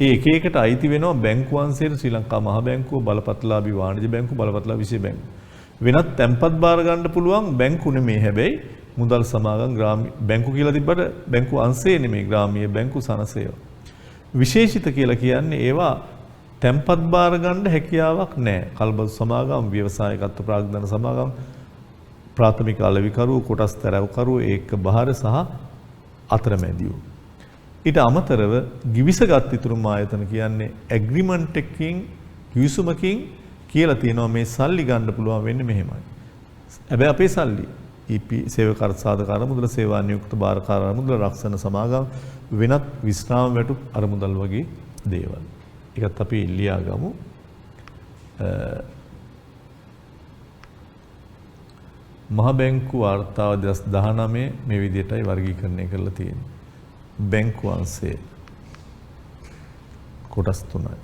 ඒ එක එකට අයිති වෙනවා බැංකු වංශයේ ශ්‍රී ලංකා මහ බැංකුව බලපත්ලාභී වාණිජ බැංකුව බලපත්ලාභී විශේෂ බැංකුව. වෙනත් තැන්පත් බාර ගන්න පුළුවන් බැංකු නෙමෙයි හැබැයි මුදල් සමාගම් ග්‍රාමීය බැංකු කියලා තිබ්බට බැංකු අංශය නෙමෙයි ග්‍රාමීය බැංකු සනසය. විශේෂිත කියලා කියන්නේ ඒවා තැන්පත් බාර ගන්න හැකියාවක් නැහැ. කල්බදු සමාගම්, ව්‍යවසායකත්ව ප්‍රාග්ධන සමාගම්, ප්‍රාථමික අලෙවිකරු, කොටස් තරවකරු, ඒක බහර සහ අතරමැදියෝ. ඊට අමතරව givisagath iturum ආයතන කියන්නේ ඇග්‍රීමන්ට් එකකින් givisumකින් කියලා තියෙනවා මේ සල්ලි ගන්න පුළුවන් වෙන්නේ මෙහෙමයි. හැබැයි අපේ සල්ලි EP සේවක අර්ථ සාධක අරමුදල, සේවා නියුක්ත බාරකාර අරමුදල, රක්ෂණ සමාගම්, වෙනත් විශ්‍රාම වැටුප් අරමුදල් වගේ දේවල්. ඒකත් අපි ලියා ගමු. මහ බැංකු වාර්තාව 2019 මේ විදිහටයි වර්ගීකරණය කරලා තියෙන්නේ. බැංකු අංශය කොටස් 3යි.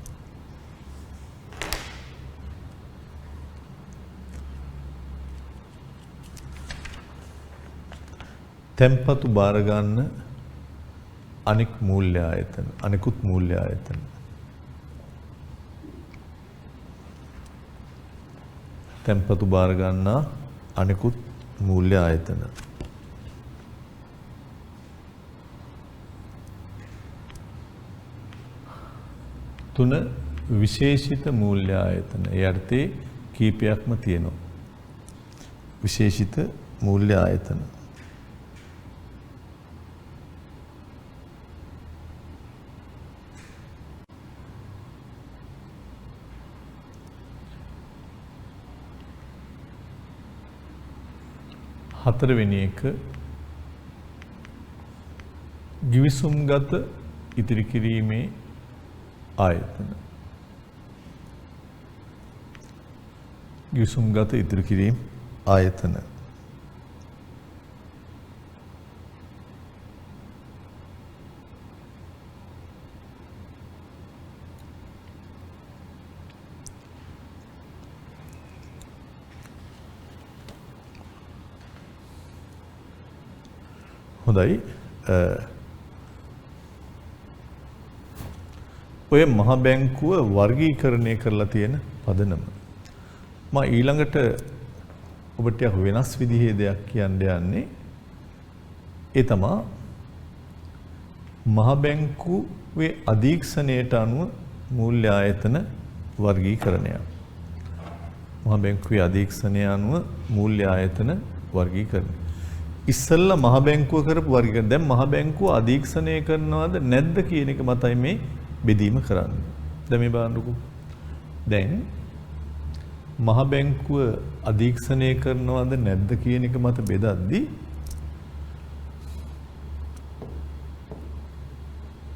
තැන්පතු බාර ගන්න අනික් මූල්‍ය ආයතන, අනිකුත් මූල්‍ය ආයතන. තැන්පතු බාර ගන්නා අනිකුත් මූල්‍ය ආයතන. තුන විශේෂිත මූල්‍ය ආයතන. ඒ අර්ථේ කීපයක්ම තියෙනවා. විශේෂිත මූල්‍ය ආයතන. හතරවෙනි එක ගිවිසුම්ගත ඉතිරි කිරීමේ ආයතන. ගිවිසුම්ගත ඉතිරි කිරීම ආයතන. හොඳයි. ඔය මහ බැංකුව වර්ගීකරණය කරලා තියෙන පදනම. මම ඊළඟට ඔබට වෙනස් විදිහේ දෙයක් කියන්න යන්නේ. ඒ තමයි මහ බැංකුවේ අධීක්ෂණයට අනුව මූල්‍ය ආයතන වර්ගීකරණය. මහ බැංකුවේ අධීක්ෂණය අනුව මූල්‍ය ආයතන වර්ගීකරණය. ඉස්සෙල්ලා මහ බැංකුව කරපු වර්ගීකරණ. දැන් මහ බැංකුව අධීක්ෂණය කරනවද නැද්ද කියන එක මතයි මේ බෙදීම කරන්නේ. දැන් මේ බලන්නකෝ. දැන් මහ බැංකුව අධීක්ෂණය කරනවද නැද්ද කියන එක මත බෙදද්දී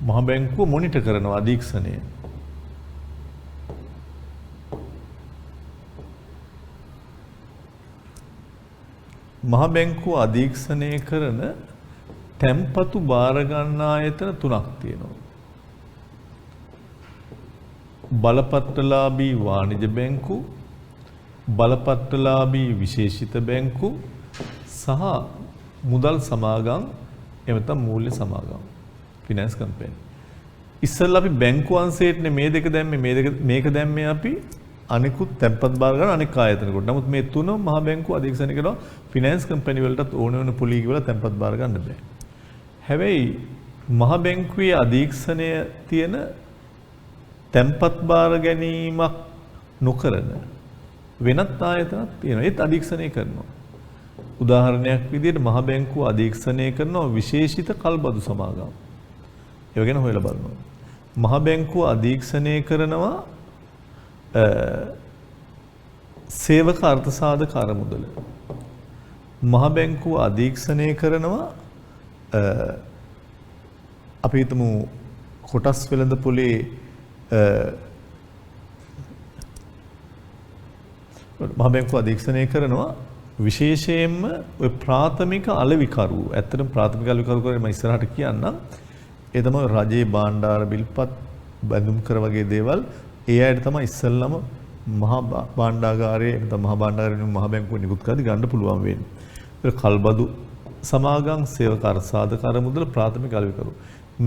මහ බැංකුව මොනිටර් කරනවා අධීක්ෂණය. මහ බැංකුව අධීක්ෂණය කරන තැන්පතු බාර ගන්න ආයතන තුනක් තියෙනවා. බලපත්‍රලාභී වාණිජ බැංකු, බලපත්‍රලාභී විශේෂිත බැංකු සහ මුදල් සමාගම් එමෙතන මූල්‍ය සමාගම් ෆිනෑන්ස් කම්පැනි. ඉස්සෙල්ලා අපි බැංකු අංශයේනේ මේ දෙක දැම්මේ මේක දැම්මේ අපි අනිකුත් තැන්පත් බාර ගන්න අනෙක් ආයතන කොට. නමුත් මේ තුන මහ බැංකුව අධීක්ෂණය කරනවා ෆිනෑන්ස් කම්පැනි වලටත් ඕන වෙන පොලී වල තැන්පත් බාර ගන්න බෑ. හැබැයි මහ බැංකුවේ අධීක්ෂණය තියෙන තැන්පත් බාර ගැනීමක් නොකරන වෙනත් ආයතනක් තියෙනවා. ඒත් අධීක්ෂණය කරනවා. උදාහරණයක් විදිහට මහ බැංකුව අධීක්ෂණය කරනවා විශේෂිත කල්බදු සමාගම්. ඒව ගැන හොයලා බලනවා. මහ බැංකුව අධීක්ෂණය කරනවා සේවක අර්ථසාධක අරමුදල. මහ බැංකුව අධීක්ෂණය කරනවා අපි හිතමු කොටස් වෙළඳ පොලේ මහ බැංකුව අධීක්ෂණය කරනවා විශේෂයෙන්ම ඔය ප්‍රාථමික අලෙවිකරු. ඇත්තටම ප්‍රාථමික අලෙවිකරු කරේ මම ඉස්සරහට කියන්නම්. ඒ තමයි රජයේ භාණ්ඩාර බිල්පත් බැඳුම් කර වගේ දේවල්. ඒ අයට තමයි ඉස්සෙල්ලම මහා භාණ්ඩාගාරයේ නැත්නම් මහා භාණ්ඩාගාරයෙන් මහ බැංකුව නිකුත් කරලා ගන්න පුළුවන් වෙන්නේ. ඒක කල්බදු සමාගම් සේවක අර්ථසාධක අරමුදල ප්‍රාථමික අලෙවිකරු.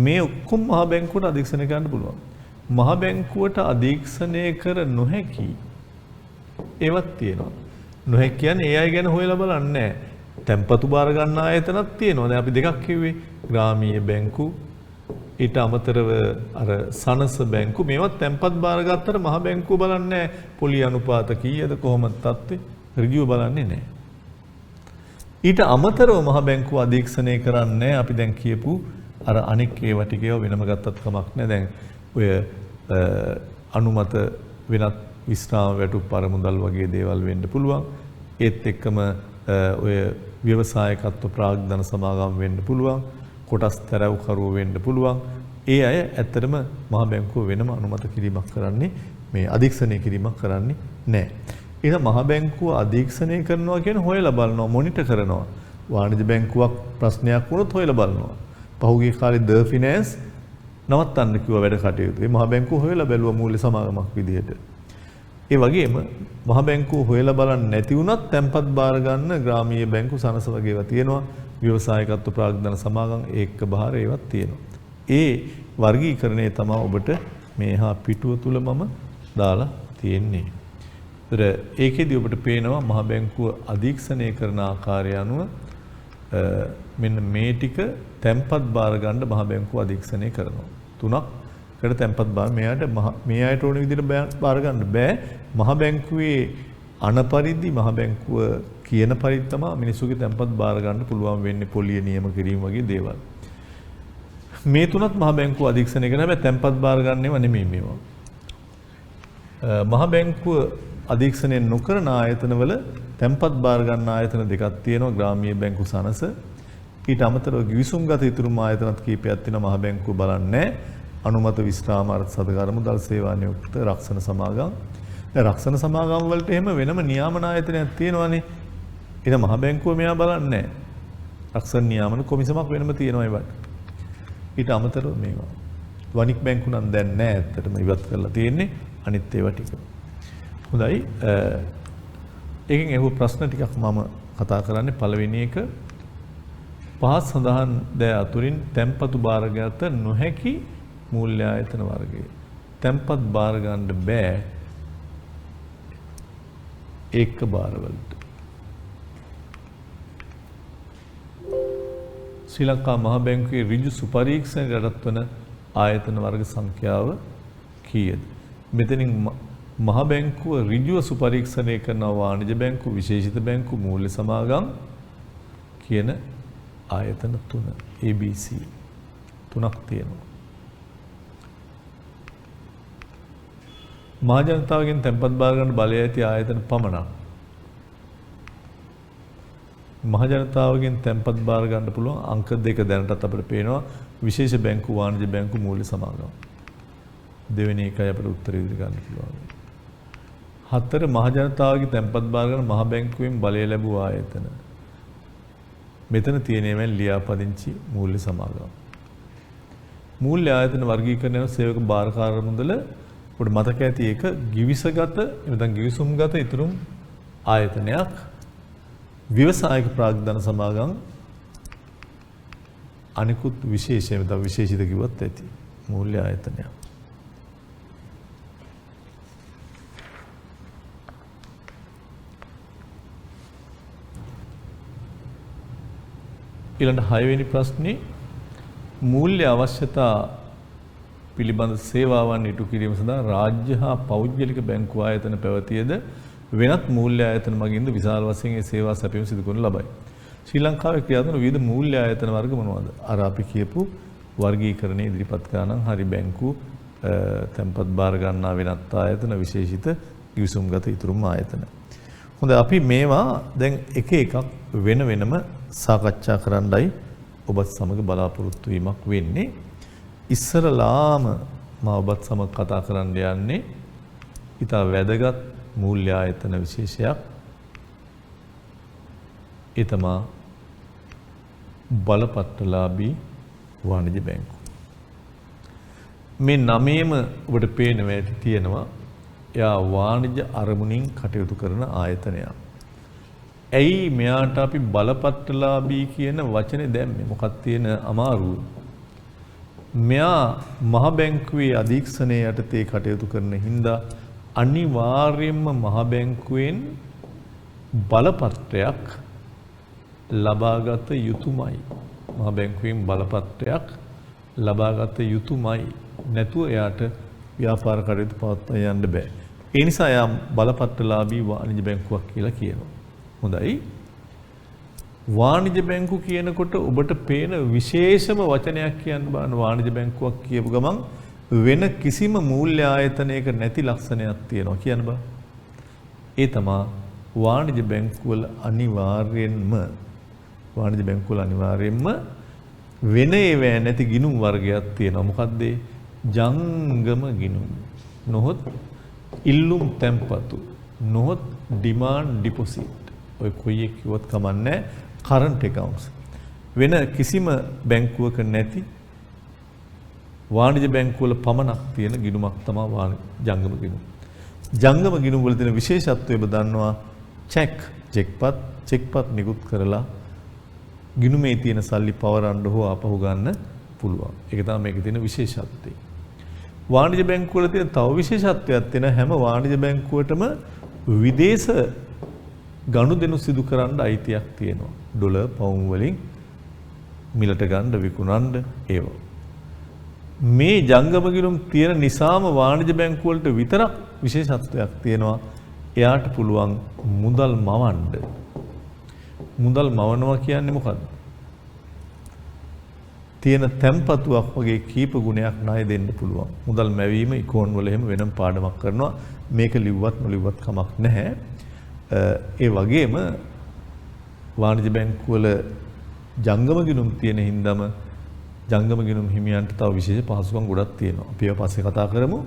මේ ඔක්කොම මහ බැංකුවට අධීක්ෂණය කරන්න පුළුවන්. මහ බැංකුවට අධීක්ෂණය කර නොහැකි ඒවත් තියෙනවා. නොහැකි කියන්නේ ඒ අය ගැන හොයලා බලන්නේ නැහැ. තැන්පතු බාර ගන්න ආයතනක් තියෙනවා. දැන් අපි දෙකක් කිව්වේ. ග්‍රාමීය බැංකු ඊට අමතරව අර සනස බැංකු මේවත් තැන්පත් බාර ගත්තට මහ බැංකුව බලන්නේ පොලි අනුපාත කීයද කොහොමද තත්ත්වය ඍජුව බලන්නේ නැහැ. ඊට අමතරව මහ බැංකුව අධීක්ෂණය කරන්නේ අපි දැන් කියපු අර අනෙක් ඒවා ටිකේව වෙනම ගත්තත් කමක් නැහැ. දැන් ඔය අනුමත වෙනත් විස්රාම වැටුප් පරමුදල් වගේ දේවල් වෙන්න පුළුවන්. ඒත් එක්කම ඔය ව්‍යවසායකත්ව ප්‍රාග්ධන සමාගම් වෙන්න පුළුවන්. කොටස් තරවකරුව වෙන්න පුළුවන්. ඒ අය ඇත්තටම මහ බැංකුව වෙනම අනුමත කිරීමක් කරන්නේ මේ අධීක්ෂණය කිරීමක් කරන්නේ නැහැ. එහෙනම් මහ බැංකුව අධීක්ෂණය කරනවා කියන්නේ හොයලා බලනවා, මොනිටර් කරනවා. වාණිජ බැංකුවක් ප්‍රශ්නයක් වුණොත් හොයලා බලනවා. පහුගිය කාලේ ද ෆිනෑන්ස් නවත්තන්න කිව්වා වැඩ කටයුතු. ඒ මහ බැංකුව හොයලා බැලුවා මූල්‍ය සමාගමක් විදිහට. ඒ වගේම මහ බැංකුව හොයලා බලන්නේ නැති වුණත් තැන්පත් බාර ගන්න ග්‍රාමීය බැංකු සනස වගේ ඒවා තියෙනවා. ව්‍යවසායකත්ව ප්‍රාග්ධන සමාගම් ඒක්ක බාර ඒවත් තියෙනවා. ඒ වර්ගීකරණය තමයි ඔබට මේහා පිටුව තුල මම දාලා තියෙන්නේ. ඒතර ඒකෙදි ඔබට පේනවා මහ බැංකුව අධීක්ෂණය කරන ආකාරය අනුව මෙන්න මේ ටික තැන්පත් බාර ගන්න මහ බැංකුව අධීක්ෂණය කරනවා. තුනක්කට තැන්පත් බාර මේ අයට ඕන විදිහට බාර ගන්න බෑ. මහ බැංකුවේ අනපරිදි මහ බැංකුව කියන පරිදි තමයි මිනිසුගේ තැන්පත් බාර ගන්න පුළුවන් වෙන්නේ පොලිය නියම කිරීම වගේ දේවල්. මේ තුනත් මහ බැංකුව අධීක්ෂණය කරන හැබැයි තැන්පත් බාර ගන්නව නෙමෙයි මේවා. මහ බැංකුව අධීක්ෂණය නොකරන ආයතනවල තැන්පත් බාර ගන්න ආයතන දෙකක් තියෙනවා ග්‍රාමීය බැංකු සනස. ඊට අමතරව ගිවිසුම්ගත ඉතුරුම ආයතනත් කීපයක් තියෙනවා මහ බැංකුව බලන්නේ. අනුමත විශ්‍රාම අර්ථ සහකාර මුදල් සේවා නියුක්ත රක්ෂණ සමාගම්. දැන් රක්ෂණ සමාගම් වලට එහෙම වෙනම නියාමන ආයතනයක් තියෙනවානේ. ඊට මහ බැංකුව මෙයා බලන්නේ නැහැ. රක්ෂණ නියාමන කොමිසමක් වෙනම තියෙනවා ඒවට. ඊට අමතරව මේවා. වණික් බැංකු නම් දැන් නැහැ ඇත්තටම ඉවත් කරලා තියෙන්නේ අනිත් ඒවා ටික. හොඳයි. ඒකෙන් අහුව ප්‍රශ්න ටිකක් මම කතා කරන්නේ පළවෙනි එක පහත් සඳහන් දෑ අතුරින් තැන්පතු බාරගත නොහැකි මූල්‍ය ආයතන වර්ගය. තැන්පත් බාර ගන්න බෑ ඒක බාරවලට. ශ්‍රී ලංකා මහ බැංකුවේ ඍජු සුපරීක්ෂණයට යටත් වන ආයතන වර්ග සංඛ්‍යාව කීයද? මෙතනින් මහ බැංකුව ඍජුව සුපරීක්ෂණය කරන වාණිජ බැංකු, විශේෂිත බැංකු, මූල්‍ය සමාගම් කියන ආයතන 3 ABC 3ක් තියෙනවා. මහ ජනතාවගෙන් තැන්පත් බාර ගන්න බලය ඇති ආයතන පමණක්. මහ ජනතාවගෙන් තැන්පත් බාර ගන්න පුළුවන් අංක 2 දැනටත් අපිට පේනවා විශේෂ බැංකු, වාණිජ බැංකු, මූල්‍ය සමාගම්. දෙවෙනි එකයි අපිට උත්තර ඉදිරි ගන්න පුළුවන්. 4 මහ ජනතාවගේ තැන්පත් බාර ගන්න මහ බැංකුවෙන් බලය ලැබුව ආයතන. මෙතන තියෙනවෙන් ලියාපදිංචි මූල්‍ය සමාගම්. මූල්‍ය ආයතන වර්ගීකරණය කරන සේවක බාරකාර මුදල ඔබට මතක ඇති එක ගිවිසගත නැත්නම් ගිවිසුම්ගත ඉතුරුම් ආයතනයක්. ව්‍යවසායික ප්‍රාග්ධන සමාගම් අනිකුත් විශේෂයෙන් නැත්නම් විශේෂිත කිව්වත් ඇති මූල්‍ය ආයතනයක්. ඊළඟ 6 වෙනි ප්‍රශ්නේ මූල්‍ය අවශ්‍යතා පිළිබඳ සේවාවන් ඉටු කිරීම සඳහා රාජ්‍ය හා පෞද්ගලික බැංකු ආයතන පැවතියද වෙනත් මූල්‍ය ආයතන මගින්ද විශාල වශයෙන් ඒ සේවා සැපයීම සිදු කරනු ලබයි. ශ්‍රී ලංකාවේ ක්‍රියාත්මක විවිධ මූල්‍ය ආයතන වර්ග මොනවාද? අර අපි කියපු වර්ගීකරණයේ ඉදිරිපත් කරන හරි බැංකු, තැන්පත් බාර ගන්නා වෙනත් ආයතන, විශේෂිත ගිවිසුම්ගත ඉතුරුම් ආයතන. හොඳයි අපි මේවා දැන් එක එකක් වෙන වෙනම සාකච්ඡා කරන්නයි ඔබත් සමග බලාපොරොත්තු වීමක් වෙන්නේ. ඉස්සරලාම මම ඔබත් සමග කතා කරන්න යන්නේ ඊට වැදගත් මූල්‍ය ආයතන විශේෂයක්. ඒ තමයි බලපත්‍රලාභී වාණිජ බැංකු. මේ නමේම ඔබට පේන වැටි තියෙනවා එයා වාණිජ අරමුණින් කටයුතු කරන ආයතනයක්. ඇයි මෙයාට අපි බලපත්‍රලාභී කියන වචනේ දැම්මේ? මොකක්ද තියෙන අමාරුව? මෙයා මහ බැංකුවේ අධීක්ෂණයේ යටතේ කටයුතු කරන හින්දා අනිවාර්යයෙන්ම මහ බැංකුවෙන් බලපත්‍රයක් ලබාගත යුතුමයි. මහ බැංකුවෙන් බලපත්‍රයක් ලබාගත යුතුමයි. නැතුව එයාට ව්‍යාපාර කටයුතු පවත්වා යන්න බෑ. ඒ නිසා එයා බලපත්‍රලාභී වාණිජ බැංකුවක් කියලා කියනවා. හොඳයි. වාණිජ බැංකු කියනකොට ඔබට පේන විශේෂම වචනයක් කියන්න බලන්න. වාණිජ බැංකුවක් කියපු ගමන් වෙන කිසිම මූල්‍ය ආයතනයක නැති ලක්ෂණයක් තියෙනවා කියන්න බෑ. ඒ තමයි වාණිජ බැංකුවල අනිවාර්යෙන්ම වෙන ඒවැ නැති ගිණුම් වර්ගයක් තියෙනවා. මොකද්ද? ජංගම ගිණුම්. නොහොත් ඉල්ලුම් තැන්පතු. නොහොත් ඩිමාන්ඩ් ඩිපොසිට්. ඔය කොයි එක කිව්වත් කමන්නේ. Current accounts. වෙන කිසිම බැංකුවක නැති වාණිජ බැංකුවල පමණක් තියෙන ගිණුමක් තමයි ජංගම ගිණුම. ජංගම ගිණුම් වල තියෙන විශේෂත්වය ඔබ දන්නවා. චෙක්පත් නිකුත් කරලා ගිණුමේ තියෙන සල්ලි පවරන්න හෝ ආපහු ගන්න පුළුවන්. ඒක තමයි මේකේ තියෙන විශේෂත්වය. වාණිජ බැංකුවල තියෙන තව විශේෂත්වයක් තියෙන හැම වාණිජ බැංකුවටම විදේශ ගනුදෙනු සිදු කරන්න අයිතියක් තියෙනවා. ඩොලර් පවුම් වලින් මිලට ගන්න විකුණන්න ඒවා. මේ ජංගම ගිණුම් තියෙන නිසාම වාණිජ බැංකු වලට විතරක් විශේෂත්වයක් තියෙනවා. එයාට පුළුවන් මුදල් මවන්න. මුදල් මවනවා කියන්නේ මොකද්ද? තියෙන තැම්පතුවක් වගේ කීප ගුණයක් ණය දෙන්න පුළුවන්. මුදල් මැවීම ඉකෝන් වල එහෙම වෙනම පාඩමක් කරනවා. මේක ලිව්වත් නොලිව්වත් කමක් නැහැ. ඒ වගේම වාණිජ බැංකුවල ජංගම ගිණුම් තියෙන හින්දාම ජංගම ගිණුම් හිමියන්ට තව විශේෂ පහසුකම් ගොඩක් තියෙනවා. අපි ඒවා පස්සේ කතා කරමු.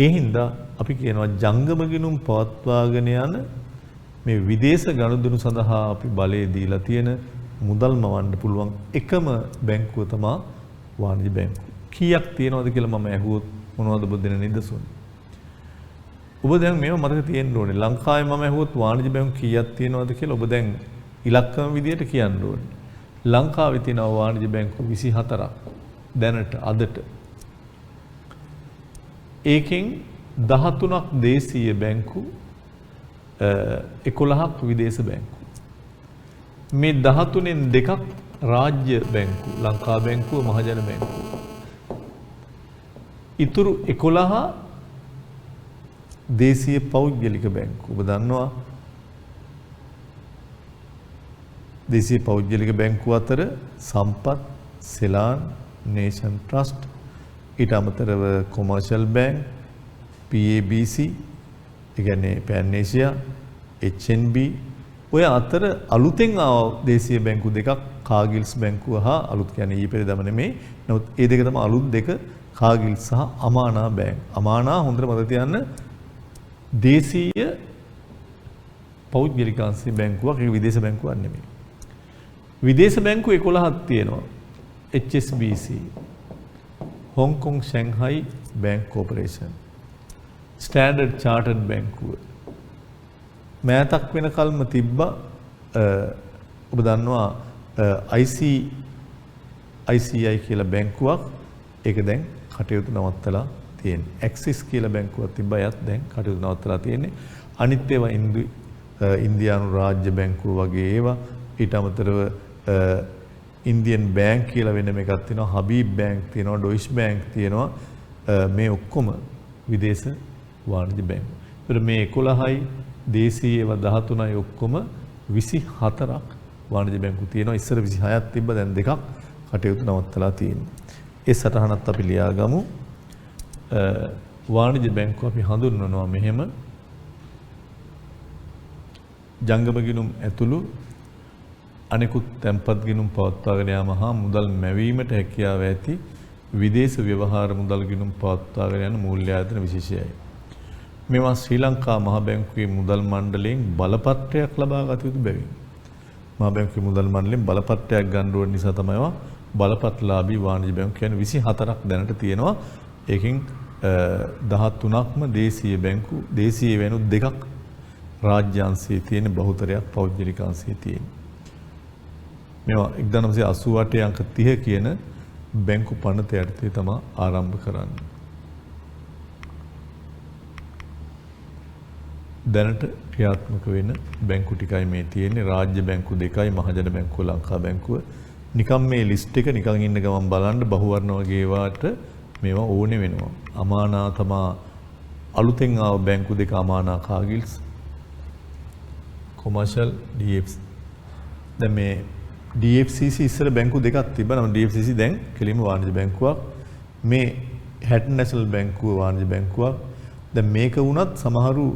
ඒ හින්දා අපි කියනවා ජංගම ගිණුම් පවත්වාගෙන යන මේ විදේශ ගනුදෙනු සඳහා අපි බලය දීලා තියෙන මුදල් මවන්න පුළුවන් එකම බැංකුව තමයි වාණිජ බැංකුව. කීයක් තියෙනවද කියලා මම ඇහුවොත් මොනවද ඔබ දෙන නිදසුන්? ඔබ දැන් මේව මතක තියෙන්න ඕනේ. ලංකාවේ මම ඇහුවොත් වාණිජ බැංකු කීයක් තියෙනවද කියලා ඔබ දැන් ඉලක්කම විදියට කියන්න ඕනේ. ලංකාවේ තියෙන වාණිජ බැංකු 24ක් දැනට අදට. ඒකෙන් 13ක් දේශීය බැංකු 11ක් විදේශ බැංකු. මේ 13න් දෙකක් රාජ්‍ය බැංකු, ලංකා බැංකුව, මහජන බැංකුව. ඉතුරු 11 දේශීය පෞද්ගලික බැංකු. ඔබ දන්නවා දේශීය පෞද්ගලික බැංකු අතර සම්පත්, සෙලාන්, නේෂන් ට්‍රස්ට්, ඊට අමතරව කොමර්ෂල් බැංක්, PABC, ඒ කියන්නේ පැන් ඒෂියා, HNB, ඔය අතර අලුතෙන් ආව දේශීය බැංකු දෙකක් කාගිල්ස් බැංකුව හා අලුත් කියන්නේ ඊ පෙරදම නෙමෙයි. නමුත් ඒ දෙක තමයි අලුත් දෙක කාගිල්ස් සහ අමානා බැංක්. අමානා හොඳට මතක තියාගන්න දේශීය පෞද්ගලිකාංශීය බැංකුවක්, ඒක විදේශ බැංකුවක් නෙමෙයි. විදේශ බැංකු 11ක් තියෙනවා. HSBC, Hong Kong Shanghai Bank Corporation, Standard Chartered බැංකුව. මෑතක් වෙනකල්ම තිබ්බා ඔබ දන්නවා ICICI කියලා බැංකුවක්. ඒක දැන් කටයුතු නවත්තලා තියෙන්නේ. ඇක්සිස් කියලා බැංකුවක් තිබ්බා. එයත් දැන් කටයුතු නවත්තලා තියෙන්නේ. අනිත් ඒවා ඉන්දියානු රාජ්‍ය බැංකුව වගේ ඒවා. ඊට අමතරව ඉන්දියන් බැංක් කියලා වෙනම එකක් තියෙනවා. හබීබ් බැංක් තියෙනවා. ඩොයිච් බැංක් තියෙනවා. මේ ඔක්කොම විදේශ වාණිජ බැංකු. ඒතර මේ 11යි දේශීය ඒවා 13යි ඔක්කොම 24ක් වාණිජ බැංකු තියෙනවා. ඉස්සර 26ක් තිබ්බ, දැන් දෙකක් කටයුතු නවත්තලා තියෙනවා. ඒ සටහනත් අපි ලියාගමු. වාණිජ බැංකුව අපි හඳුන්වනවා මෙහෙම: ජංගම ගිණුම් ඇතුළු අනෙකුත් තැන්පත් ගිණුම් පවත්වාගෙන යාම හා මුදල් මැවීමට හැකියාව ඇති විදේශ ව්‍යවහාර මුදල් ගිණුම් පවත්වාගෙන යන මූල්‍ය ආයතන විශේෂයයි. මේවා ශ්‍රී ලංකා මහ බැංකුවේ මුදල් මණ්ඩලයෙන් බලපත්‍රයක් ලබා ගත යුතු බැවින් මහ බැංකුවේ මුදල් මණ්ඩලයෙන් බලපත්‍රයක් ගන්න ඕන නිසා තමයි ඒවා බලපත්‍රලාභී වාණිජ බැංකු කියන්නේ 24ක් දැනට තියෙනවා. ඒකෙන් 13ක්ම දේශීය බැංකු, දේශීය වෙනුත් දෙකක් රාජ්‍යාංශයේ තියෙන, බහුතරයක් පෞද්ගලිකාංශයේ තියෙන. මේවා 1988 අංක 30 කියන බැංකු පනත යටතේ තමයි ආරම්භ කරන්නේ. දැනට ක්‍රියාත්මක වෙන බැංකු ටිකයි මේ තියෙන්නේ. රාජ්‍ය බැංකු දෙකයි, මහජන බැංකුව, ලංකා බැංකුව. නිකම් මේ ලිස්ට් එක නිකන් ඉන්න ගමන් බලන්න බහුවර්ණ වගේ ඒවාට මේවා ඕනේ වෙනවා. අමානා තමා අලුතෙන් ආව බැංකු දෙක, අමානා කාගිල්ස්, කොමර්ෂල්, DFC. දැන් මේ DFCC ඉස්සර බැංකු දෙකක් තිබ්බා. නම් DFCC දැන් කෙලින්ම වාණිජ බැංකුවක්. මේ හැටන් නැෂනල් බැංකුව වාණිජ බැංකුවක්. දැන් මේක වුණත් සමහරු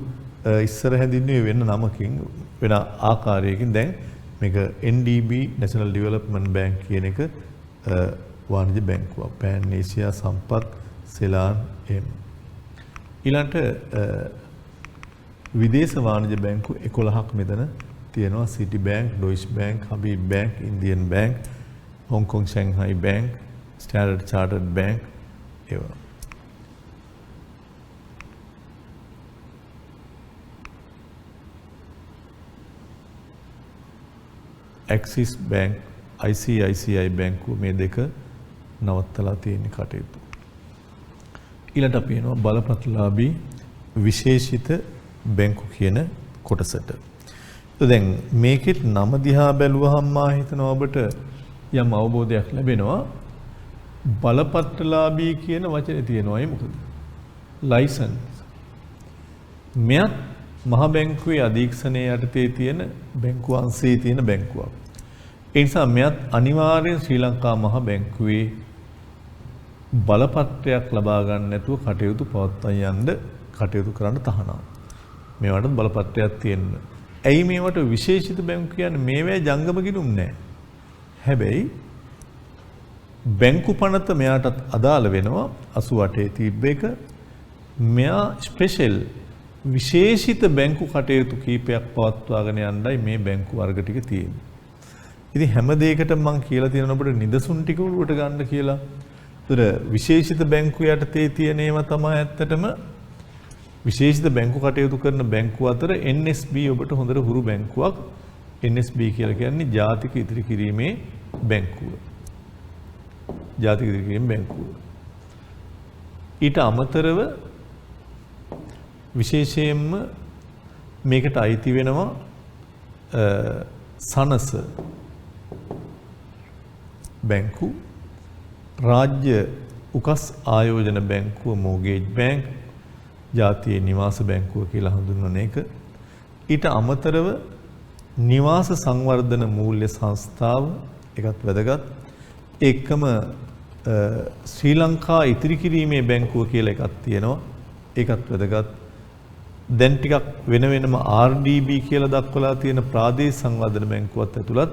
ඉස්සර හැඳින්වුවේ වෙන නමකින්, වෙන ආකාරයකින්. දැන් මේක NDB National Development Bank කියන එක වාණිජ බැංකුවක්. පෑන් ඒෂියා, සම්පත්, සෙලාන් එහෙම. ඊළඟට විදේශ වාණිජ බැංකු 11ක් මෙතන තියෙනවා. City Bank, Deutsche Bank, Habib Bank, Indian Bank, Hong Kong Shanghai Bank, Standard Chartered Bank ඒවා. Axis Bank, ICICI බැංකුව මේ දෙක නවත්තලා තියෙන කටයුතු. ඊළඟට අපි එනවා බලපත්‍රලාභී විශේෂිත බැංකු කියන කොටසට. දැන් මේකෙත් නම දිහා බැලුවහම මා හිතනවා ඔබට යම් අවබෝධයක් ලැබෙනවා. බලපත්‍රලාභී කියන වචනේ තියෙනවායි මොකද? ලයිසන්ස්. මෙයත් මහ බැංකුවේ අධීක්ෂණයේ යටතේ තියෙන බැංකු අංශයේ තියෙන බැංකුවක්. ඒ නිසා මෙයත් අනිවාර්යෙන් ශ්‍රී ලංකා මහ බැංකුවේ බලපත්‍රයක් ලබා ගන්න නැතුව කටයුතු පවත්වා යන්න කටයුතු කරන්න තහනම්. මේවට බලපත්‍රයක් තියෙන්න ඇයි මේවට විශේෂිත බැංකු කියන්නේ? මේවැ ජංගම ගිණුම් නැහැ. හැබැයි බැංකු පනත මෙයාටත් අදාළ වෙනවා 88 තිබ්බ එක. මෙයා ස්පෙෂල් විශේෂිත බැංකු කටයුතු කීපයක් පවත්වාගෙන යන්නයි මේ බැංකු වර්ග ටික තියෙන්නේ. ඉතින් හැම දෙයකටම මම කියලා තියෙනවා ඔබට නිදසුන් ටික උඩට ගන්න කියලා. ඒතර විශේෂිත බැංකු යටතේ තියෙන ඒවා තමයි ඇත්තටම විශේෂිත බැංකු කටයුතු කරන බැංකු අතර NSB ඔබට හොඳට හුරු බැංකුවක්. NSB කියලා කියන්නේ ජාතික ඉදිරි කිරීමේ බැංකුව. ජාතික ඉදිරි කිරීමේ බැංකුව. ඊට අමතරව විශේෂයෙන්ම මේකට අයිති වෙනවා සනස බැංකු, රාජ්‍ය උකස් ආයෝජන බැංකුව මෝගේජ් බැංක්, ජාතිය නිවාස බැංකුව කියලා හඳුන්වන එක. ඊට අමතරව නිවාස සංවර්ධන මූල්‍ය සංස්ථාව එකත් වැදගත්. ඒකම ශ්‍රී ලංකා ඉතිරි කිරීමේ බැංකුව කියලා එකක් තියෙනවා. ඒකත් වැදගත්. දැන් ටිකක් වෙන වෙනම RDB කියලා දක්වලා තියෙන ප්‍රාදේශ සංවර්ධන බැංකුවත් ඇතුළත්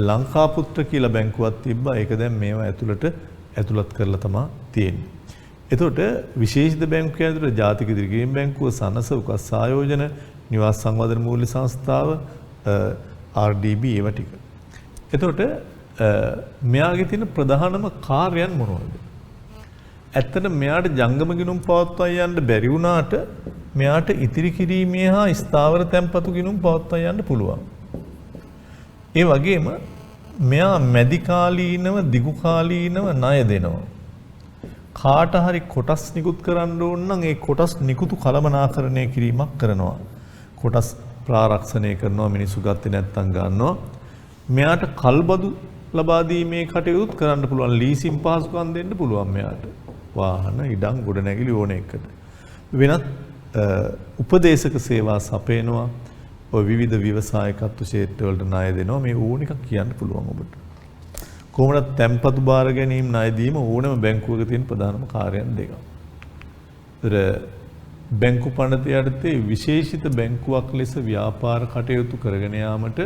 ලංකාපුත්‍ර කියලා බැංකුවක් තිබ්බා. ඒක දැන් මේවා ඇතුළත් කරලා තමයි තියෙන්නේ. එතකොට විශේෂිත බැංකු කියන ජාතික ඉදිරි කිරීම බැංකුව, සනස, උකස් ආයෝජන, නිවාස සංවර්ධන මූල්‍ය සංස්ථාව, RDB ඒවා ටික. එතකොට මෙයාගේ තියෙන ප්‍රධානම කාර්යයන් මොනවද? ඇත්තට මෙයාට ජංගම ගිණුම් පවත්වා යන්න බැරි වුණාට මෙයාට ඉතිරි කිරීමේ හා ස්ථාවර තැන්පතු ගිණුම් පවත්වා යන්න පුළුවන්. ඒ වගේම මෙයා මැදි කාලීනව දිගු කාලීනව ණය දෙනවා. කාට හරි කොටස් නිකුත් කරන්න ඕන නම් ඒ කොටස් නිකුතු කළමනාකරණය කිරීමක් කරනවා. කොටස් ප්‍රාරක්ෂණය කරනවා, මිනිස්සු ගත්තේ නැත්නම් ගන්නවා. මෙයාට කල්බදු ලබා දීමේ කටයුතුත් කරන්න පුළුවන්. ලීසින් පහසුකම් දෙන්න පුළුවන් මෙයාට. වාහන, ඉඩම්, ගොඩනැගිලි ඕන එකට. වෙනත් උපදේශක සේවා සපයනවා. ඔය විවිධ ව්‍යවසායකත්ව ක්ෂේත්‍රවලට ණය දෙනවා. මේ ඕන එකක් කියන්න පුළුවන් ඔබට. කොහොමද තැන්පතු බාර ගැනීම ණය දීම ඕනම බැංකුවක තියෙන ප්‍රධානම කාර්යයන් දෙකක්. ඒතර බැංකු පනත යටතේ විශේෂිත බැංකුවක් ලෙස ව්‍යාපාර කටයුතු කරගෙන යාමට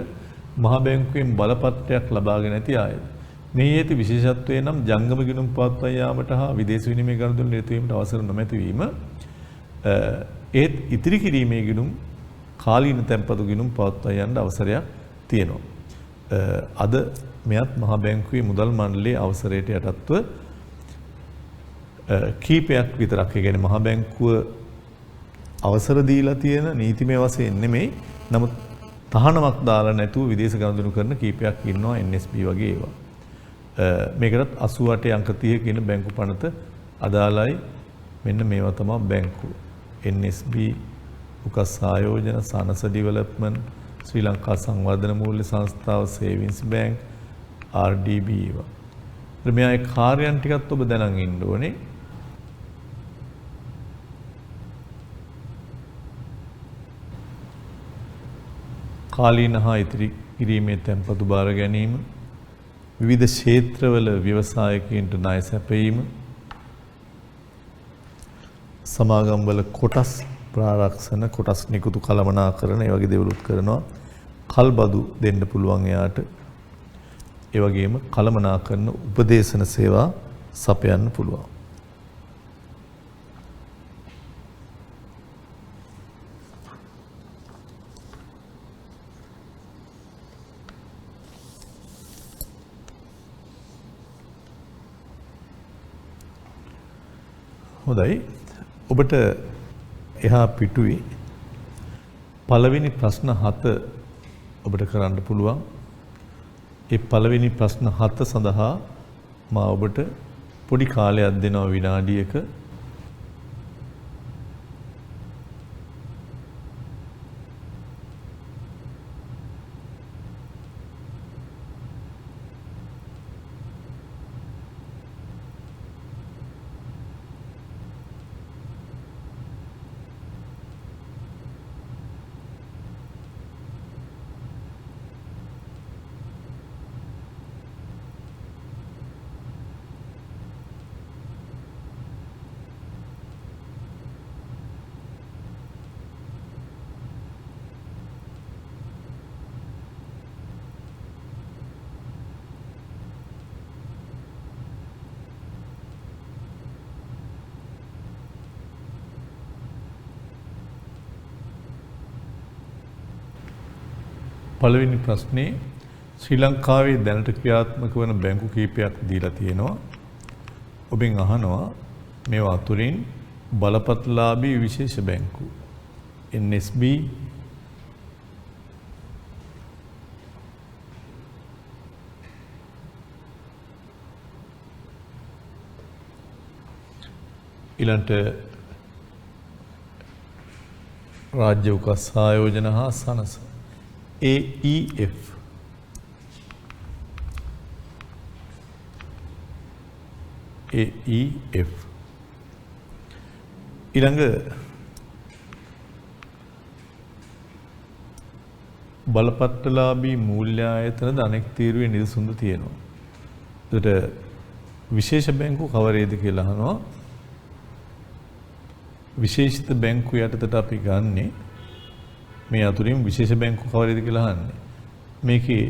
මහ බැංකුවෙන් බලපත්‍රයක් ලබාගෙන ඇති අයද මේ යේති විශේෂත්වය නම් ජංගම ගිණුම් පවත්වා යාමට හා විදේශ විනිමය ගනුදෙනු නිරත වීමට අවසර නොමැති වීම. ඒත් ඉතිරි කිරීමේ ගිණුම් කාලීන තැන්පතු ගිණුම් පවත්වා යන්න අවසරයක් තියෙනවා. අද මෙයත් මහ බැංකුවේ මුදල් මණ්ඩලයේ අවසරයට යටත්ව කීපයක් විතරක්, ඒ කියන්නේ මහ බැංකුව අවසර දීලා තියෙන නීතිමය වශයෙන් නෙමෙයි, නමුත් තහනමක් දාලා නැතුව විදේශ ගනුදෙනු කරන කීපයක් ඉන්නවා NSB වගේ ඒවා. මේකටත් 88 අංක 30 කියන බැංකු පනත අදාළයි. මෙන්න මේවා තමයි බැංකු. NSB, උකස් ආයෝජන, සනස ඩෙවලොප්මන්ට්, ශ්‍රී ලංකා සංවර්ධන මූල්‍ය සංස්ථාව, සේවිංස් බැංක්, RDB ඒවා. මේ කාර්යයන් ටිකත් ඔබ දැනන් ඉන්න ඕනේ. කාලීන හා ඉතිරි කිරීමේ තැන්පතු බාර ගැනීම, විවිධ ක්ෂේත්‍රවල ව්‍යවසායකයන්ට ණය සැපයීම, සමාගම්වල කොටස් ප්‍රාරක්ෂණ, කොටස් නිකුතු කළමනාකරණ ඒ වගේ දේවලුත් කරනවා. කල්බදු දෙන්න පුළුවන් එයාට. ඒ වගේම කළමනාකරණ උපදේශන සේවා සපයන්න පුළුවන්. හොඳයි. ඔබට එහා පිටුවේ පළවෙනි ප්‍රශ්න 7 ඔබට කරන්න පුළුවන්. ඒ පළවෙනි ප්‍රශ්න 7 සඳහා මා ඔබට පොඩි කාලයක් දෙනවා, විනාඩියක. පළවෙනි ප්‍රශ්නේ ශ්‍රී ලංකාවේ දැනට ක්‍රියාත්මක වන බැංකු කීපයක් දීලා තියෙනවා. ඔබෙන් අහනවා මේවා අතුරින් බලපත්‍රලාභී විශේෂ බැංකු NSB ඊළඟට රාජ්‍ය උකස් ආයෝජන හා සනස AEF ඊළඟ බලපත්‍රලාභී මූල්‍ය ආයතනද අනෙක් තීරුවේ නිදසුන්ද තියෙනවා. ඒකට විශේෂ බැංකු කවරේද කියලා අහනවා. විශේෂිත බැංකු යටතට අපි ගන්නෙ මේ අතුරින් විශේෂ බැංකු කවරේද කියලා අහන්නේ. මේකේ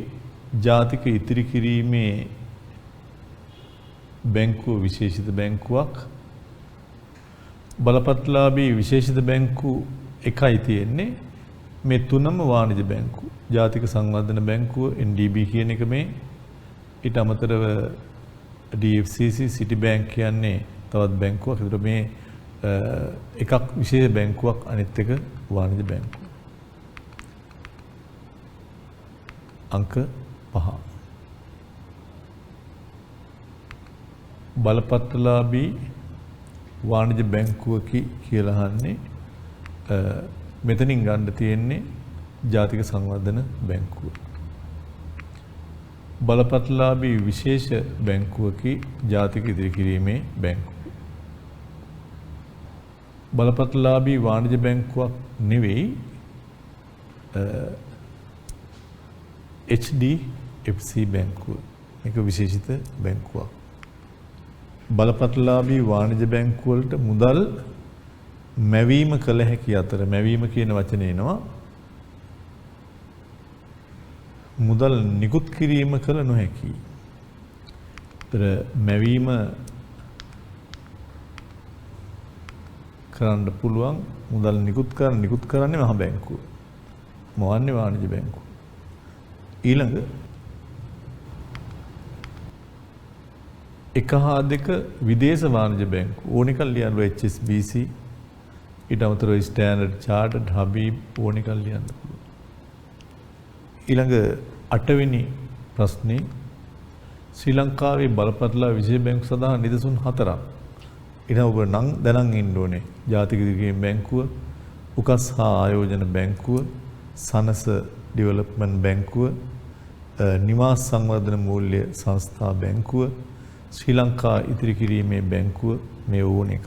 ජාතික ඉතිරි කිරීමේ බැංකුව විශේෂිත බැංකුවක් බලපත්‍රලාභී විශේෂිත බැංකු එකයි තියෙන්නේ. මේ තුනම වාණිජ බැංකු. ජාතික සංවර්ධන බැංකුව NDB කියන එක මේ ඊට අමතරව DFCC City Bank කියන්නේ තවත් බැංකුවක්. ඒතර මේ එකක් විශේෂ බැංකුවක් අනිත් එක වාණිජ බැංකුව. අංක 5. බලපත්‍රලාභී වාණිජ බැංකුවකි කියලා අහන්නේ මෙතනින් ගන්න තියෙන්නේ ජාතික සංවර්ධන බැංකුව. බලපත්‍රලාභී විශේෂ බැංකුවකි ජාතික ඉදිරි කිරීමේ බැංකුව. බලපත්‍රලාභී වාණිජ බැංකුවක් නෙවෙයි HDFC බැංකුව. මේක විශේෂිත බැංකුවක්. බලපත්‍රලාභී වාණිජ බැංකුව වලට මුදල් මැවීම කළ හැකි අතර මැවීම කියන වචනේ එනවා. මුදල් නිකුත් කිරීම කළ නොහැකි. ඒතර මැවීම කරන්න පුළුවන් මුදල් නිකුත් කරන්නේ මහ බැංකුව. මොවන්නේ වාණිජ බැංකුව. ඊළඟ 1 හා 2 විදේශ වාණිජ බැංකු ඕනිකල් ලියන්න HSBC ඊට අමතරව ස්ටෑන්ඩඩ් චාර්ටර්ඩ් හබීබ් ඕනිකල් ලියන්න පුළුවන්. ඊළඟ 8 වෙනි ප්‍රශ්නේ ශ්‍රී ලංකාවේ බලපත්‍රලා විශේෂ බැංකු සඳහා නිදසුන් 4ක්. ඊට ඔබ නම් දැනන් ඉන්න ඕනේ. ජාතික ඉදිරිගැන්වීම් බැංකුව, උකස් හා ආයෝජන බැංකුව, සනස ඩෙවලොප්මන්ට් බැංකුව, නිවාස සංවර්ධන මූල්‍ය සංස්ථා බැංකුව, ශ්‍රී ලංකා ඉදිරි කිරීමේ බැංකුව මේ ඕන එක.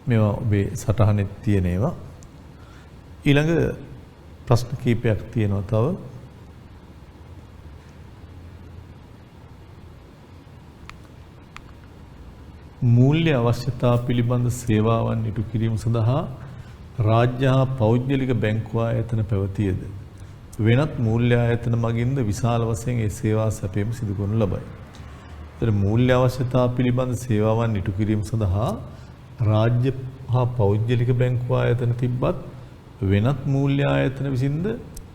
මේවා ඔබේ සටහනේ තියෙන ඒවා. ඊළඟ ප්‍රශ්න කීපයක් තියෙනවා තව. මූල්‍ය අවශ්‍යතා පිළිබඳ සේවාවන් ඉටු කිරීම සඳහා රාජ්‍ය හා පෞද්ගලික බැංකු ආයතන පැවතියද වෙනත් මූල්‍ය ආයතන මගින්ද විශාල වශයෙන් ඒ සේවා සැපයීම සිදු කරනු ලබයි. ඒතර මූල්‍ය අවශ්‍යතා පිළිබඳ සේවාවන් ඉටු කිරීම සඳහා රාජ්‍ය හා පෞද්ගලික බැංකු ආයතන තිබ්බත් වෙනත් මූල්‍ය ආයතන විසින්ද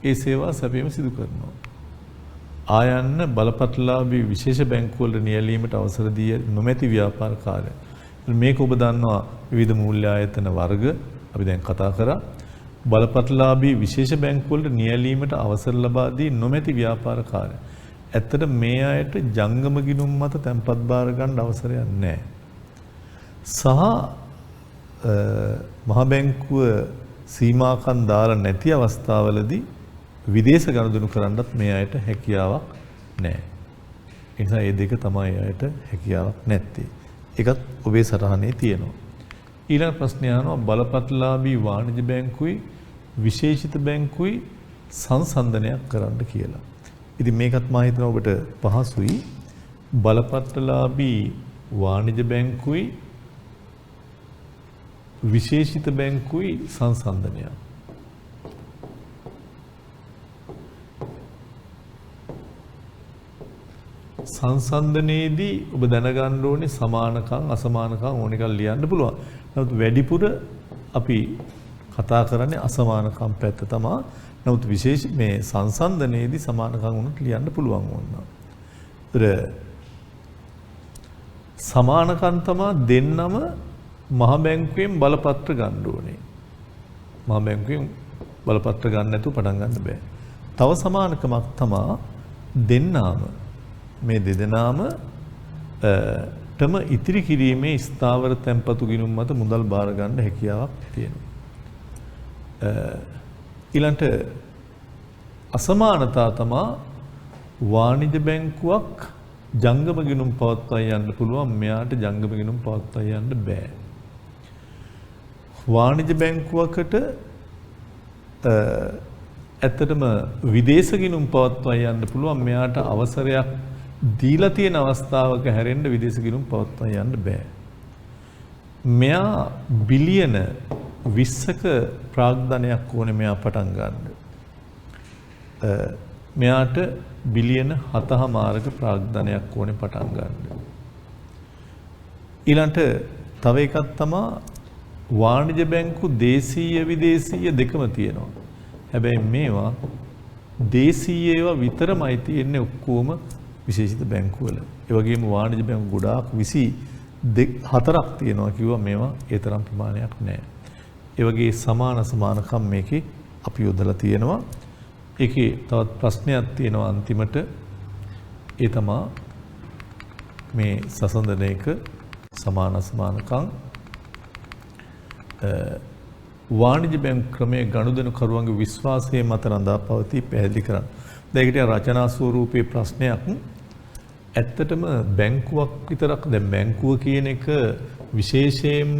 ඒ සේවා සැපයීම සිදු කරනවා. ආයන්න බලපත්‍රලාභී විශේෂ බැංකු වල නියැලීමට අවසර දී නොමැති ව්‍යාපාරකාරය. මේක ඔබ දන්නවා විවිධ මූල්‍ය ආයතන වර්ග අපි දැන් කතා කරා. බලපත්‍රලාභී විශේෂ බැංකු වල නියැලීමට අවසර ලබා දී නොමැති ව්‍යාපාරකාරය. ඇත්තට මේ අයට ජංගම ගිණුම් මත තැන්පත් බාර ගන්න අවසරයක් නැහැ. සහ මහ බැංකුව සීමාකම් දාලා නැති අවස්ථාවලදී විදේශ ගනුදෙනු කරන්නත් මේ අයට හැකියාවක් නැහැ. ඒ නිසා මේ දෙක තමයි අයට හැකියාවක් නැත්තේ. ඒකත් ඔබේ සටහනේ තියෙනවා. ඊළඟ ප්‍රශ්නය අහනවා බලපත්‍රලාභී වාණිජ බැංකුයි විශේෂිත බැංකුයි සංසන්දනයක් කරන්න කියලා. ඉතින් මේකත් මම හිතනවා ඔබට පහසුයි. බලපත්‍රලාභී වාණිජ බැංකුයි විශේෂිත බැංකුයි සංසන්දනය. සංසන්දනයේදී ඔබ දැනගන්න ඕනේ සමානකම් අසමානකම් ඕන එකක් ලියන්න පුළුවන්. නමුත් වැඩිපුර අපි කතා කරන්නේ අසමානකම් පැත්ත තමයි. නමුත් විශේෂ මේ සංසන්දනයේදී සමානකම් උනත් ලියන්න පුළුවන් වුණා. ඒතර සමානකම් තමයි දෙන්නම මහ බැංකුවෙන් බලපත්‍ර ගන්න ඕනේ. මහ බැංකුවෙන් බලපත්‍ර ගන්න නැතුව පටන් ගන්න බෑ. තව සමානකමක් තමයි දෙන්නාම මේ දෙදෙනාම තම ඉතිරි කිරීමේ ස්ථාවර තැන්පතු ගිණුම් මත මුදල් බාර ගන්න හැකියාවක් තියෙනවා. ඊළඟට අසමානතා තමයි වාණිජ බැංකුවක් ජංගම ගිණුම් පවත්වා යන්න පුළුවන්, මෙයාට ජංගම ගිණුම් පවත්වා යන්න බෑ. වාණිජ බැංකුවකට ඇත්තටම විදේශ ගිණුම් පවත්වා යන්න පුළුවන්, මෙයාට අවසරයක් දීලා තියෙන අවස්ථාවක හැරෙන්න විදේශ ගිණුම් පවත්වා යන්න බෑ. මෙයා බිලියන 20ක ප්‍රාග්ධනයක් ඕනේ මෙයා පටන් ගන්න. මෙයාට බිලියන 7.5ක ප්‍රාග්ධනයක් ඕනේ පටන් ගන්න. ඊළඟට තව එකක් තමයි වාණිජ බැංකු දේශීය විදේශීය දෙකම තියෙනවා. හැබැයි මේවා දේශීය ඒවා විතරමයි තියෙන්නේ ඔක්කොම විශේෂිත බැංකු වල. ඒ වගේම වාණිජ බැංකු ගොඩාක් 24ක් තියෙනවා කිව්වා, මේවා ඒ තරම් ප්‍රමාණයක් නැහැ. ඒ වගේ සමානකම් මේකේ අපි යොදලා තියෙනවා. ඒකේ තවත් ප්‍රශ්නයක් තියෙනවා අන්තිමට. ඒ තමයි මේ සසඳනයක සමානකම් වාණිජ බැංකු ක්‍රමයේ ගනුදෙනු කරුවන්ගේ විශ්වාසයේ මත රඳා පවතී පැහැදිලි කරන්න. දැන් ඒකට රචනා ස්වරූපයේ ප්‍රශ්නයක්. ඇත්තටම බැංකුවක් විතරක්, දැන් බැංකුව කියන එක විශේෂයෙන්ම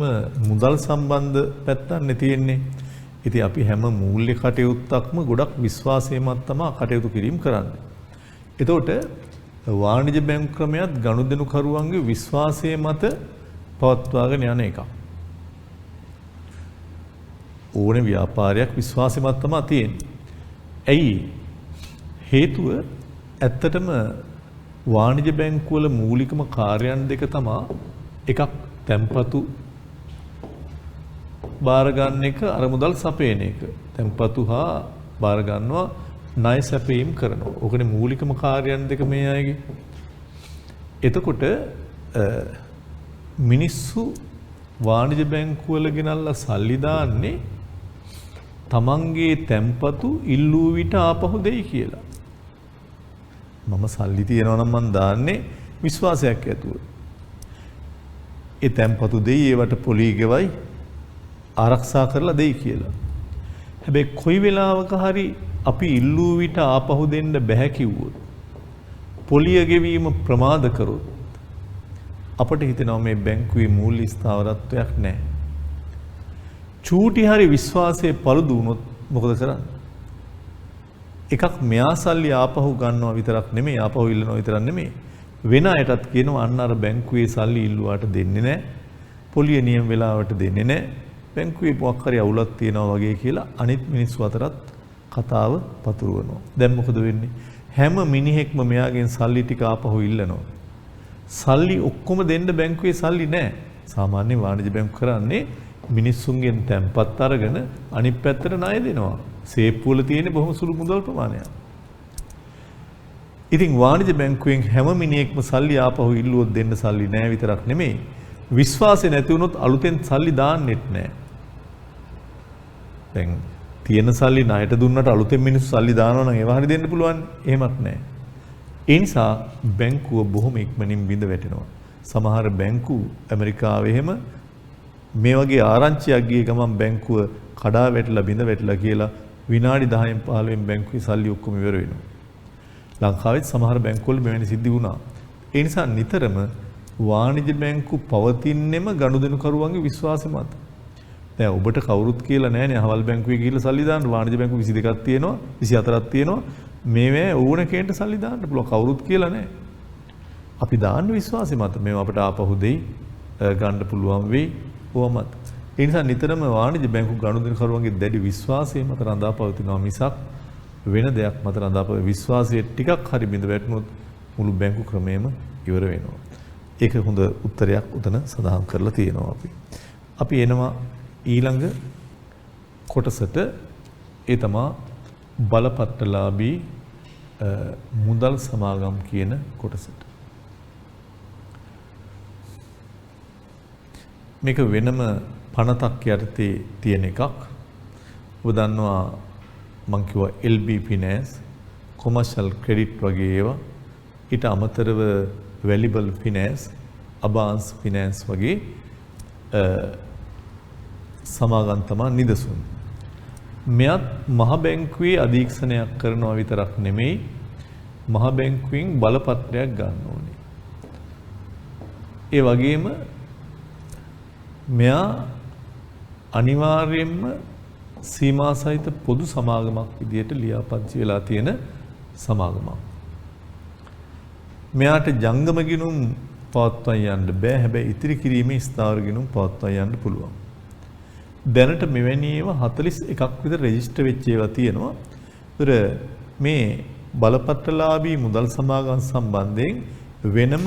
මුදල් සම්බන්ධ පැත්තන්නේ තියෙන්නේ. ඉතින් අපි හැම මූල්‍ය කටයුත්තක්ම ගොඩක් විශ්වාසයේ මත තමයි කටයුතු කිරීම කරන්නේ. එතකොට වාණිජ බැංකු ක්‍රමයක් ගනුදෙනු කරුවන්ගේ විශ්වාසයේ මත පවත්වාගෙන යන එකක්. ඕනේ ව්‍යාපාරයක් විශ්වාසෙමත් තමයි තියෙන්නේ. ඇයි? හේතුව ඇත්තටම වාණිජ බැංකු වල මූලිකම කාර්යයන් දෙක තමයි එකක් තැන්පතු බාර ගන්න එක, අර මුදල් සපයන එක. තැන්පතු හා බාර ගන්නවා, ණය සැපයීම් කරනවා. ඕකනේ මූලිකම කාර්යයන් දෙක මේ අයගේ. එතකොට මිනිස්සු වාණිජ බැංකු වල ගෙනල්ලා සල්ලි දාන්නේ තමන්ගේ තැන්පතු ඉල්ලූ විට ආපහු දෙයි කියලා. මම සල්ලි තියනවා නම් මං දාන්නේ විශ්වාසයක් ඇතුව. ඒ තැන්පතු දෙයි, ඒවට පොලී ගෙවයි, ආරක්ෂා කරලා දෙයි කියලා. හැබැයි කොයි වෙලාවක හරි අපි ඉල්ලූ විට ආපහු දෙන්න බැහැ කිව්වොත්, පොලිය ගෙවීම ප්‍රමාද කරොත්, අපට හිතෙනවා මේ බැංකුවේ මූල්‍ය ස්ථාවරත්වයක් නැහැ. චූටි හරි විශ්වාසයේ පළුදු වුණොත් මොකද කරන්නේ? එකක් මෙයා සල්ලි ආපහු ගන්නවා විතරක් නෙමෙයි, ආපහු ඉල්ලනවා විතරක් නෙමෙයි, වෙන අයටත් කියනවා අන්න අර බැංකුවේ සල්ලි ඉල්ලුවාට දෙන්නේ නැහැ, පොලිය නියම වෙලාවට දෙන්නේ නැහැ, බැංකුවේ මොකක් හරි අවුලක් තියෙනවා වගේ කියලා අනිත් මිනිස්සු අතරත් කතාව පතුරවනවා. දැන් මොකද වෙන්නේ? හැම මිනිහෙක්ම මෙයාගෙන් සල්ලි ටික ආපහු ඉල්ලනවා. සල්ලි ඔක්කොම දෙන්න බැංකුවේ සල්ලි නැහැ. සාමාන්‍ය වාණිජ බැංකු කරන්නේ මිනිස්සුන්ගෙන් තැන්පත් අරගෙන අනිත් පැත්තට ණය දෙනවා. සේප්පු වල තියෙන බොහොම සුළු මුදල් ප්‍රමාණයක්. ඉතින් වාණිජ බැංකුවෙන් හැම මිනිහෙක්ම සල්ලි ආපහු ඉල්ලුවොත් දෙන්න සල්ලි නැහැ විතරක් නෙමෙයි, විශ්වාසය නැති වුණොත් අලුතෙන් සල්ලි දාන්නෙත් නැහැ. දැන් තියෙන සල්ලි ණයට දුන්නට අලුතෙන් මිනිස්සු සල්ලි දානවා නම් ඒව හරි දෙන්න පුළුවන්. එහෙමත් නැහැ. ඒ නිසා බැංකුව බොහොම ඉක්මනින් බිඳ වැටෙනවා. සමහර බැංකු ඇමරිකාවේ එහෙම මේ වගේ ආරංචියක් ගිය ගමන් බැංකුව කඩා වැටලා බිඳ වැටලා කියලා විනාඩි 10න් 15න් බැංකුවේ සල්ලි ඔක්කොම ඉවර වෙනවා. ලංකාවෙත් සමහර බැංකුවල මෙවැනි සිද්ධි වුණා. ඒ නිසා නිතරම වාණිජ බැංකු පවතින්නෙම ගනුදෙනු කරුවන්ගේ විශ්වාසය මත. දැන් ඔබට කවුරුත් කියලා නැහැනේ අහවල් බැංකුවේ ගිහිල්ලා සල්ලි දාන්න. වාණිජ බැංකු 22ක් තියෙනවා, 24ක් තියෙනවා. මේවැ ඕන කෙනෙක්ට සල්ලි දාන්න පුළුවන් කවුරුත් කියලා නැහැ. අපි දාන්න විශ්වාසය මත මේව අපිට ආපහු දෙයි ගන්න පුළුවන් වෙයි ඕමත්. ඒ නිසා නිතරම වාණිජ්‍ය බැංකු ගනුදෙනුකරුවන්ගේ දැඩි විශ්වාසය මත රඳා පවතිනවා මිසක් වෙන දෙයක් මත රඳා පවතින විශ්වාසය ටිකක් හරි බිඳ වැටුනොත් මුළු බැංකු ක්‍රමයම ඉවර වෙනවා. ඒක හොඳ උත්තරයක් උතන සඳහන් කරලා තියෙනවා අපි. අපි එනවා ඊළඟ කොටසට ඒ තමා බලපත්‍රලාභී මුදල් සමාගම් කියන කොටසට. මේක වෙනම පනතක් යටතේ තියෙන එකක්. ඔබ දන්නවා මං කිව්වා LB Finance, Commercial Credit වගේ ඒවා. ඊට අමතරව Valuable Finance, Abans Finance වගේ සමාගම් තමයි නිදසුන්. මෙයත් මහ බැංකුවේ අධීක්ෂණයක් කරනවා විතරක් නෙමෙයි මහ බැංකුවෙන් බලපත්‍රයක් ගන්න ඕනේ. ඒ වගේම මෙයා අනිවාර්යයෙන්ම සීමා සහිත පොදු සමාගමක් විදියට ලියාපදිංචි වෙලා තියෙන සමාගමක්. මෙයාට ජංගම ගිණුම් පවත්වා යන්න බෑ. හැබැයි ඉතිරි කිරීමේ ස්ථාවර ගිණුම් පවත්වා යන්න පුළුවන්. දැනට මෙවැනි ඒවා 41ක් විතර රෙජිස්ටර් වෙච්ච ඒවා තියෙනවා. ඒතර මේ බලපත්‍රලාභී මුදල් සමාගම් සම්බන්ධයෙන් වෙනම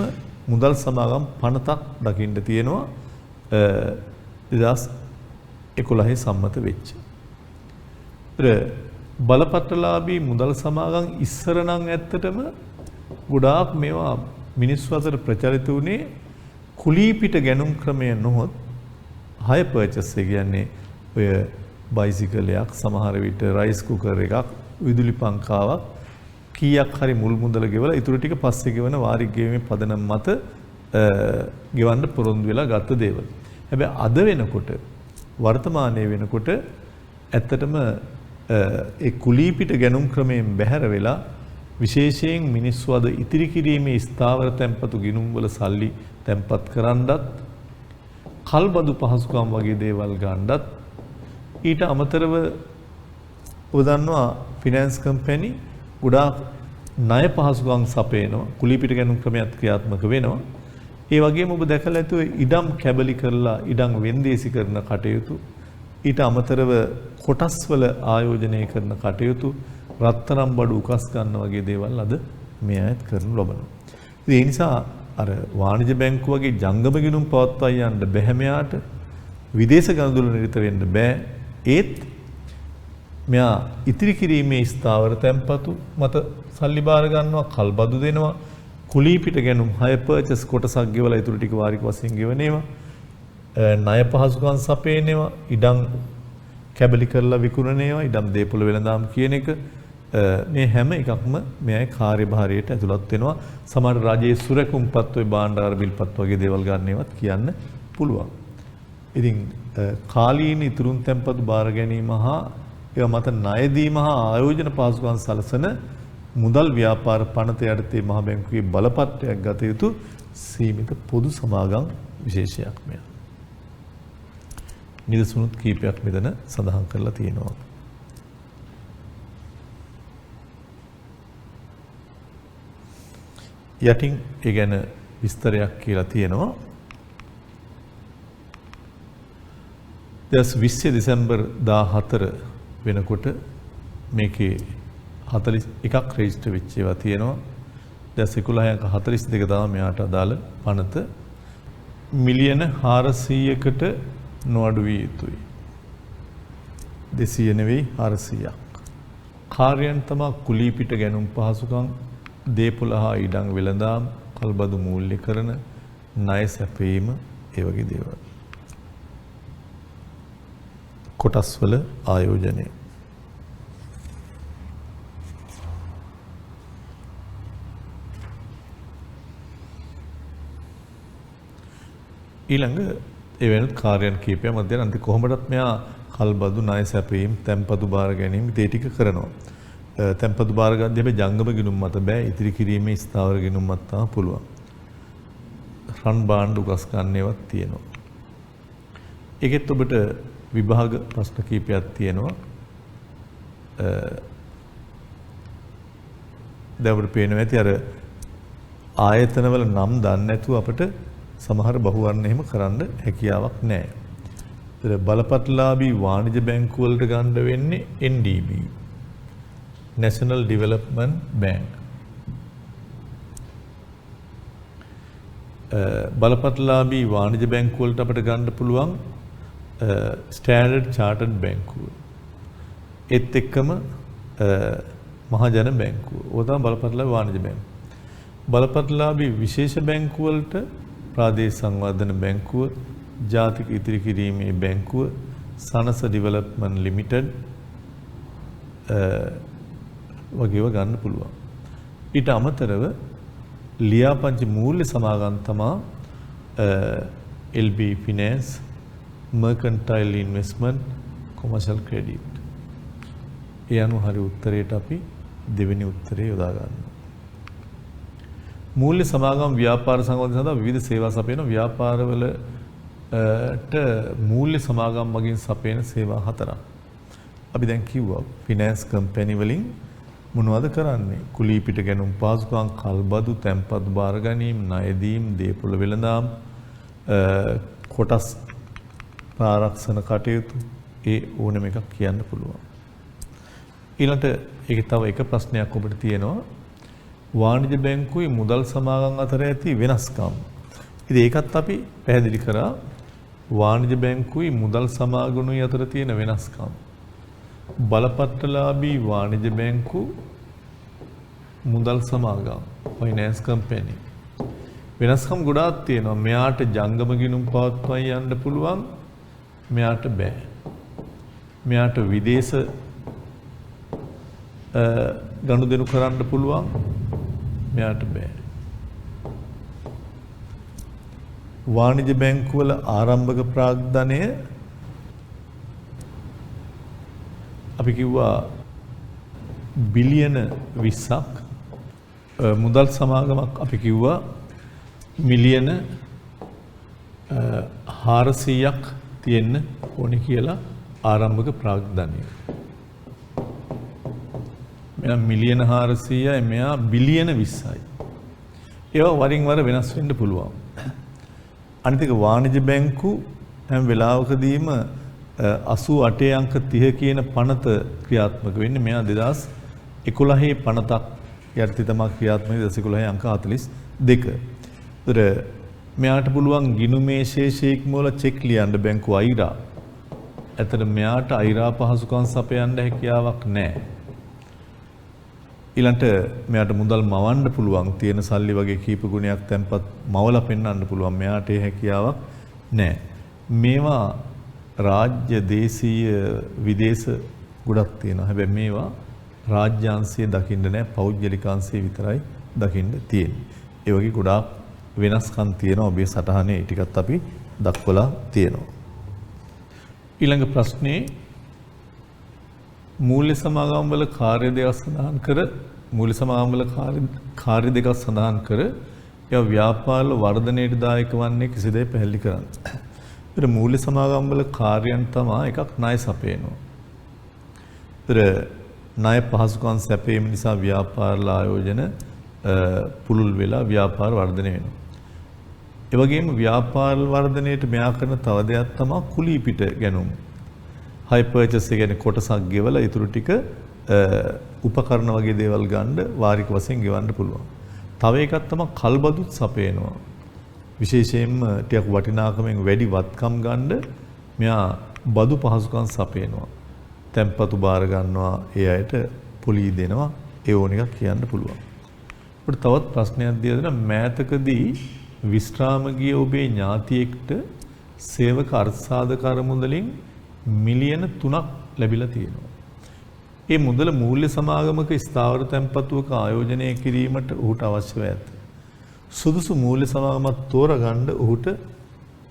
මුදල් සමාගම් 50ක් දකින්න තියෙනවා. 2011 සම්මත වෙච්ච. බලපත්‍රලාභී මුදල් සමාගම් ඉස්සර නම් ඇත්තටම ගොඩාක් මේවා මිනිස්සු අතර ප්‍රචලිත වුණේ කුලීපිට ගැනුම් ක්‍රමය නොහොත් හය පර්චස් එක කියන්නේ ඔය බයිසිකලයක් සමහර විට රයිස් කුකර් එකක් විදුලි පංකාවක් කීයක් හරි මුල් මුදල ගෙවලා ඊටු ටික පස්සේ ගෙවන වාරික ගෙවීමේ පදනම් මත ගෙවන්න පොරොන්දු වෙලා ගත්ත දේවල්. හැබැයි අද වෙනකොට වර්තමානයේ වෙනකොට ඇත්තටම ඒ කුලීපිට ගැනුම් ක්‍රමයෙන් බැහැර වෙලා විශේෂයෙන් මිනිස්සු අද ඉතිරි කිරීමේ ස්ථාවර තැන්පතු ගිණුම් වල සල්ලි තැන්පත් කරන්නත් කල්බදු පහසුකම් වගේ දේවල් ගන්නත් ඊට අමතරව ඔබ දන්නවා ෆිනෑන්ස් කම්පැනි ගොඩාක් ණය පහසුකම් සපයනවා කුලීපිට ගැනුම් ක්‍රමයක් ක්‍රියාත්මක වෙනවා. ඒ වගේම ඔබ දැකලා ඇතුව ඉඩම් කැබලි කරලා ඉඩම් වෙන්දේසි කරන කටයුතු ඊට අමතරව කොටස් වල ආයෝජනය කරන කටයුතු රත්තරන් බඩු උකස් ගන්න වගේ දේවල් අද මේ අයත් කරනු ලබනවා. ඒ නිසා අර වාණිජ්‍ය බැංකුව වගේ ජංගම ගිණුම් පවත්වා යන්න බැහැ මෙයාට විදේශ ගනුදෙනු නිරත වෙන්න බෑ. ඒත් මෙයා ඉතිරි කිරීමේ ස්ථාවර තැන්පතු මත සල්ලි බාර ගන්නවා කල්බදු දෙනවා කුලීපිට ගැනුම් 6 පර්චස් කොටසක් ගෙවලා ඊටු ටික වාරික වශයෙන් ගෙවනේවා ණය පහසුකම් සපයනේවා ඉඩම් කැබලි කරලා විකුණනේවා ඉඩම් දේපොළ වෙළඳාම් කියන එක මේ හැම එකක්ම මෙයයි කාර්යභාරයට ඇතුළත් වෙනවා. සමහර රජයේ සුරකුම්පත් ඔය භාණ්ඩාර බිල්පත් වගේ දේවල් ගන්නේවත් කියන්න පුළුවන්. ඉතින් කාලීන ඉතුරුන් තැන්පතු බාර ගැනීම හා ඒවා මත ණය දීම හා ආයෝජන පහසුකම් සලසන මුදල් ව්‍යාපාර පනත යටතේ මහ බැංකුවේ බලපත්‍රයක් ගත යුතු සීමිත පොදු සමාගම් විශේෂයක් මෙය. නිදසුනුත් කීපයක් මෙතන සඳහන් කරලා තියෙනවා. යටින් ඒ ගැන විස්තරයක් කියලා තියෙනවා. 2020 දෙසැම්බර් 14 වෙනකොට මේකේ 41ක් රෙජිස්ටර් වෙච්ච ඒවා තියෙනවා. 2011 42 තමයි මෙයාට අදාළ පනත. මිලියන 400කට නොඅඩු විය යුතුයි. 200 නෙවෙයි 400ක්. කාර්යයන් තමයි කුලීපිට ගැනුම් පහසුකම් දේපොළ හා ඉඩම් වෙළඳාම් කල්බදු මූල්‍යකරණ ණය සැපයීම ඒ වගේ දේවල්. කොටස්වල ආයෝජනය ඊළඟ ඒ වෙනත් කාර්යයන් කීපයක් මැද අන්ති කොහොමදත් මෙයා කල්බදු ණය සැපයීම් තැන්පතු බාර ගැනීම ඒ ටික කරනවා. තැන්පතු බාර ගන්න හැබැයි ජංගම ගිණුම් මත බෑ ඉතිරි කිරීමේ ස්ථාවර ගිණුම් මත තමයි පුළුවන්. රන් බාණ්ඩ උකස් ගන්නේවත් තියෙනවා. ඒකෙත් ඔබට විභාග ප්‍රශ්න කීපයක් තියෙනවා. දැන් අපිට පේනවා ඇති අර ආයතනවල නම් දන්නේ නැතුව අපිට සමහර බහුවර්ණ එහෙම කරන්න හැකියාවක් නැහැ. ඒතර බලපත්‍රලාභී වාණිජ බැංකු වලට ගන්න වෙන්නේ NDB National Development Bank. බලපත්‍රලාභී වාණිජ බැංකු වලට අපිට ගන්න පුළුවන් Standard Chartered බැංකුව. ඒත් එක්කම මහජන බැංකුව. ඕක තමයි බලපත්‍රලාභී වාණිජ බැංකුව. බලපත්‍රලාභී විශේෂ බැංකු වලට ප්‍රාදේශ සංවර්ධන බැංකුව, ජාතික ඉතිරි කිරීමේ බැංකුව, සනස ඩෙවලොප්මන්ට් ලිමිටඩ් වගේව ගන්න පුළුවන්. ඊට අමතරව ලියාපදිංචි මූල්‍ය සමාගම් තමා LB Finance, Mercantile Investment, Commercial Credit. ඒ අනුව හරි උත්තරයට අපි දෙවෙනි උත්තරේ යොදා ගන්නවා. මූල්‍ය සමාගම් ව්‍යාපාර සංවර්ධනය සඳහා විවිධ සේවා සපයන ව්‍යාපාරවලට මූල්‍ය සමාගම් මගින් සපයන සේවා හතරක්. අපි දැන් කිව්වා ෆිනෑන්ස් කම්පැනි වලින් මොනවද කරන්නේ? කුලී පිට ගැනුම් පහසුකම්, කල්බදු, තැන්පත් බාර ගැනීම, ණය දීම්, දේපොළ වෙළඳාම්, කොටස් ආරක්ෂණ කටයුතු ඒ ඕනම එකක් කියන්න පුළුවන්. ඊළඟට ඒකේ තව එක ප්‍රශ්නයක් ඔබට තියෙනවා. වාණිජ බැංකුවේ මුදල් සමාගම් අතර ඇති වෙනස්කම්. ඉතින් ඒකත් අපි පැහැදිලි කරා. වාණිජ බැංකුවේ මුදල් සමාගමුයි අතර තියෙන වෙනස්කම්. බලපත්‍රලාභී වාණිජ බැංකු මුදල් සමාගම් ෆයිනෑන්ස් කම්පැනි වෙනස්කම් ගොඩාක් තියෙනවා. මෙයාට ජංගම ගිණුම් පවත්වා යන්න පුළුවන්, මෙයාට බෑ. මෙයාට විදේශ ගනුදෙනු කරන්න පුළුවන්, මෙයාට බෑ. වාණිජ බැංකුවල ආරම්භක ප්‍රාග්ධනය අපි කිව්වා බිලියන 20ක්, මුදල් සමාගමක් අපි කිව්වා මිලියන 400ක් තියෙන්න ඕනේ කියලා ආරම්භක ප්‍රාග්ධනය. මෙයා මිලියන 400යි, මෙයා බිලියන 20යි. ඒවා වරින් වර වෙනස් වෙන්න පුළුවන්. අනිත් එක වාණිජ බැංකු හැම වෙලාවකදීම 88 අංක 30 කියන පනත ක්‍රියාත්මක වෙන්නේ. මෙයා 2011 පනතක් යටතේ තමයි ක්‍රියාත්මක 2011 අංක 42. ඒතර මෙයාට පුළුවන් ගිණුමේ ශේෂයක මොල චෙක් ලියන්න බැංකු අයිරා. ඇතර මෙයාට අයිරා පහසුකම් සපයන්න හැකියාවක් නැහැ. ඊළඟට මෙයාට මුදල් මවන්න පුළුවන්, තියෙන සල්ලි වගේ කීප ගුණයක් තැන්පත් මවලා පෙන්වන්න පුළුවන්. මෙයාට ඒ හැකියාවක් නැහැ. මේවා රාජ්‍ය, දේශීය, විදේශ ගොඩක් තියෙනවා. හැබැයි මේවා රාජ්‍යාංශයේ දකින්න නැහැ, පෞද්ගලිකාංශයේ විතරයි දකින්න තියෙන්නේ. ඒ වගේ ගොඩාක් වෙනස්කම් තියෙනවා. ඔබේ සටහනේ ඒ ටිකත් අපි දක්වලා තියෙනවා. ඊළඟ ප්‍රශ්නේ මූල්‍ය සමාගම් වල කාර්ය දෙකක් සඳහන් කර මූල්‍ය සමාගම් වල කාර්ය දෙකක් සඳහන් කර ඒවා ව්‍යාපාර වර්ධනයට දායක වන්නේ කෙසේද පැහැදිලි කරන්න. ඒතර මූල්‍ය සමාගම් වල කාර්යයන් තමයි එකක් ණය සපයනවා. ඒතර ණය පහසුකම් සැපීම නිසා ව්‍යාපාර ආයෝජන පුළුල් වෙලා ව්‍යාපාර වර්ධනය වෙනවා. ඒ වගේම ව්‍යාපාර වර්ධනයට මෙයා කරන තව දෙයක් තමයි කුලී පිට ගැනුම්. හයි පර්චස් එක කියන්නේ කොටසක් ගෙවලා ඊටු ටික උපකරණ වගේ දේවල් ගන්න වාරික වශයෙන් ගෙවන්න පුළුවන්. තව එකක් තමයි කල්බදුත් සපයනවා. විශේෂයෙන්ම ටිකක් වටිනාකමෙන් වැඩි වත්කම් ගන්න මෙයා බදු පහසුකම් සපයනවා. තැන්පතු බාර ගන්නවා, ඒ අයට පොලී දෙනවා, ඒ ඕන එකක් කියන්න පුළුවන්. අපිට තවත් ප්‍රශ්නයක් දීලා දෙනවා. මෑතකදී විශ්‍රාම ගිය ඔබේ ඥාතියෙක්ට සේවක අර්ථසාධක අරමුදලින් මිලියන 3ක් ලැබිලා තියෙනවා. ඒ මුදල මූල්‍ය සමාගමක ස්ථාවර තැන්පතුවක ආයෝජනය කිරීමට ඔහුට අවශ්‍යව ඇත. සුදුසු මූල්‍ය සමාගමක් තෝරගන්න ඔහුට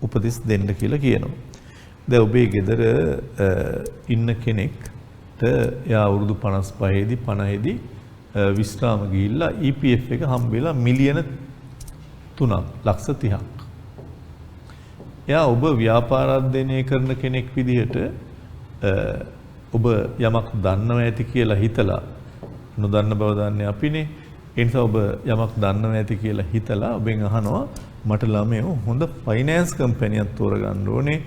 උපදෙස් දෙන්න කියලා කියනවා. දැන් ඔබේ ගෙදර ඉන්න කෙනෙක්ට එයා අවුරුදු 55 දී 50 දී විශ්‍රාම ගිහිල්ලා EPF එක හම්බෙලා මිලියන 3ක් ලක්ෂ 30ක්. එයා ඔබ ව්‍යාපාරාධ්‍යයනය කරන කෙනෙක් විදිහට ඔබ යමක් දන්නවා ඇති කියලා හිතලා නොදන්න බව දන්නේ අපිනේ. ඒ නිසා ඔබ යමක් දන්නව ඇති කියලා හිතලා ඔබෙන් අහනවා මට ළමයෝ හොඳ ෆයිනෑන්ස් කම්පැනියක් තෝරගන්න ඕනේ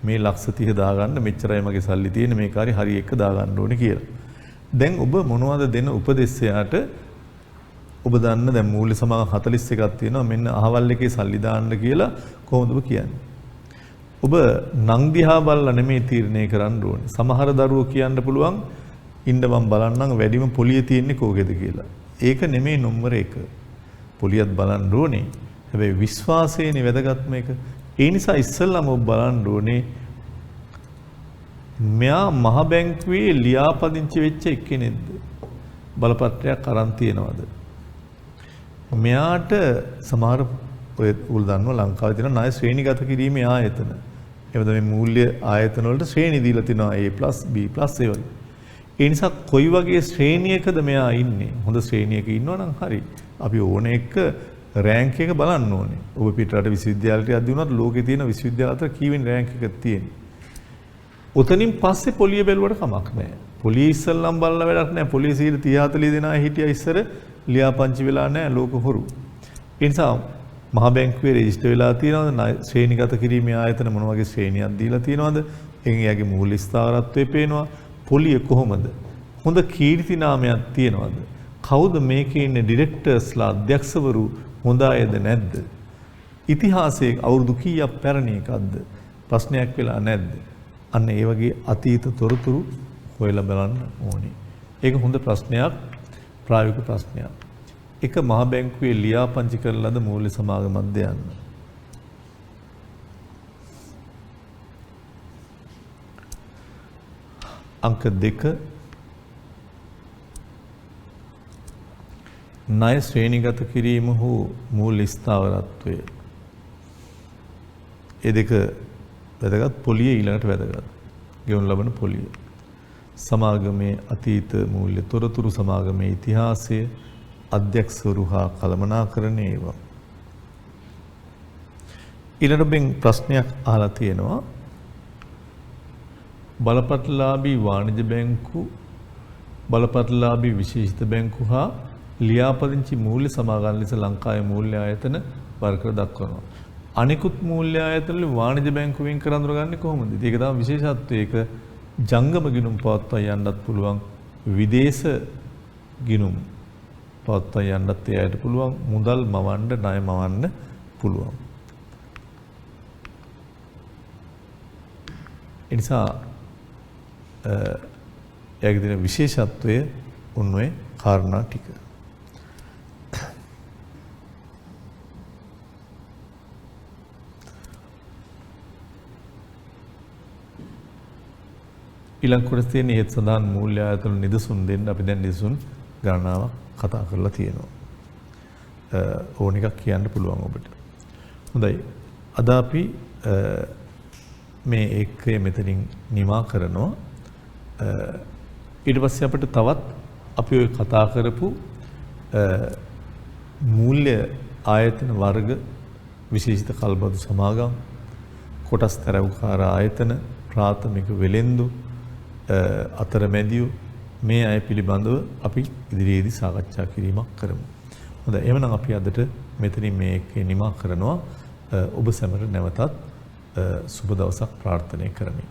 මේ ලක්ෂ 30 දාගන්න මෙච්චරයි මගේ සල්ලි තියෙන්නේ මේක හරි එක දාගන්න ඕනේ කියලා. දැන් ඔබ මොනවද දෙන උපදෙස් එයාට ඔබ දන්න දැන් මූල්‍ය සමාගම් 41ක් තියෙනවා මෙන්න අහවල් එකේ සල්ලි දාන්න කියලා කොහොමද ඔබ කියන්නේ? ඔබ නං දිහා බලලා නෙමෙයි තීරණය කරන්න ඕනේ. සමහර දරුවෝ කියන්න පුළුවන් ඉන්න මම බලන්නම් වැඩිම පොලිය තියෙන්නේ කෝකේද කියලා. ඒක නෙමෙයි නම්බර 1. පොලියත් බලන්න ඕනේ. හැබැයි විශ්වාසයනේ වැදගත්ම එක. ඒ නිසා ඉස්සෙල්ලාම ඔබ බලන්න ඕනේ මෙයා මහ බැංකුවේ ලියාපදිංචි වෙච්ච එක්කෙනෙක්ද? බලපත්‍රයක් අරන් තියනවද? මෙයාට සමහර ඔය උල් දන්නවා ලංකාවේ තියෙන ණය ශ්‍රේණිගත කිරීමේ ආයතන. එවද මේ මූල්‍ය ආයතන වලට ශ්‍රේණි දීලා තිනවා A+, B+ ඒ වගේ. ඒ නිසා කොයි වගේ ශ්‍රේණියකද මෙයා ඉන්නේ? හොඳ ශ්‍රේණියක ඉන්නවනම් හරි. අපි ඕන එක රෑන්ක් එක බලන්න ඕනේ. ඔබ පිටරට විශ්වවිද්‍යාලයට යද්දී වුණත් ලෝකේ තියෙන විශ්වවිද්‍යාල අතර කීවෙන් රෑන්ක් එකක් තියෙන්නේ. උතනින් පස්සේ පොලිය බැලුවට කමක් නැහැ. පොලිය ඉස්සල්ලාම බලලා වැඩක් නැහැ. පොලිය 30 40 දෙනා හිටියා ඉස්සර ලියාපදිංචි වෙලා නැහැ ලෝක හොරු. ඒ නිසා මහ බැංකුවේ රෙජිස්ටර් වෙලා තියෙනවද? ශ්‍රේණිගත කිරීමේ ආයතන මොන වගේ ශ්‍රේණියක් දීලා තියෙනවද? එයාගේ මූල්‍ය ස්ථාවරත්වය පේනවා. පොලිය කොහොමද? හොඳ කීර්ති නාමයක් තියෙනවද? කවුද මේකේ ඉන්නේ ඩිරෙක්ටර්ස්ලා අධ්‍යක්ෂවරු හොඳ අයද නැද්ද? ඉතිහාසයේ අවුරුදු කීයක් පැරණි එකක්ද? ප්‍රශ්නයක් වෙලා නැද්ද? අන්න ඒ වගේ අතීත තොරතුරු හොයලා බලන්න ඕනේ. ඒක හොඳ ප්‍රශ්නයක්, ප්‍රායෝගික ප්‍රශ්නයක්. එක මහ බැංකුවේ ලියාපදිංචි කරලාද මූල්‍ය සමාගමක්ද යන්න. අංක 2 ණය ශ්‍රේණිගත කිරීම හෝ මූල්‍ය ස්ථාවරත්වය. ඒ දෙක වැදගත්. පොලිය ඊළඟට වැදගත්. ගෙවුම් ලබන පොලිය. සමාගමේ අතීත මූල්‍ය තොරතුරු සමාගමේ ඉතිහාසය අධ්‍යක්ෂවරු හා කළමනාකරණය ඒවා. ඊළඟට ප්‍රශ්නයක් අහලා තියෙනවා බලපත්‍රලාභී වාණිජ බැංකු බලපත්‍රලාභී විශේෂිත බැංකු හා ලියාපදිංචි මූල්‍ය සමාගම් ලෙස ලංකාවේ මූල්‍ය ආයතන වර්ග දක්වනවා. අනිකුත් මූල්‍ය ආයතන වල වාණිජ බැංකුවෙන් කර අඳුරගන්නේ කොහොමද? ඒක තමයි විශේෂත්වය. ඒක ජංගම ගිණුම් පවත්වා යන්නත් පුළුවන්. විදේශ ගිණුම් පවත්වා යන්නත් එයාට පුළුවන්. මුදල් මවන්න, ණය මවන්න පුළුවන්. ඒ නිසා එයාගේ තියෙන විශේෂත්වය උන්වේ කාරණා ටික. ඊළඟ කොටසේ තියෙන හේත් සඳහන් මූල්‍ය ආයතන නිදසුන් දෙන්න අපි දැන් නිදසුන් ගණනාවක් කතා කරලා තියෙනවා. ඕන එකක් කියන්න පුළුවන් ඔබට. හොඳයි. අද අපි මේ ඒකය මෙතනින් නිමා කරනවා. ඊට පස්සේ අපිට තවත් අපි ඔය කතා කරපු මූල්‍ය ආයතන වර්ග විශේෂිත කල්බදු සමාගම් කොටස් තරවකාර ආයතන ප්‍රාථමික වෙළෙන්දු අතරමැදියු මේ අය පිළිබඳව අපි ඉදිරියේදී සාකච්ඡා කිරීමක් කරමු. හොඳයි. එහෙනම් අපි අදට මෙතනින් මේකේ නිමා කරනවා. ඔබ සැමට නැවතත් සුබ දවසක් ප්‍රාර්ථනා කරමි.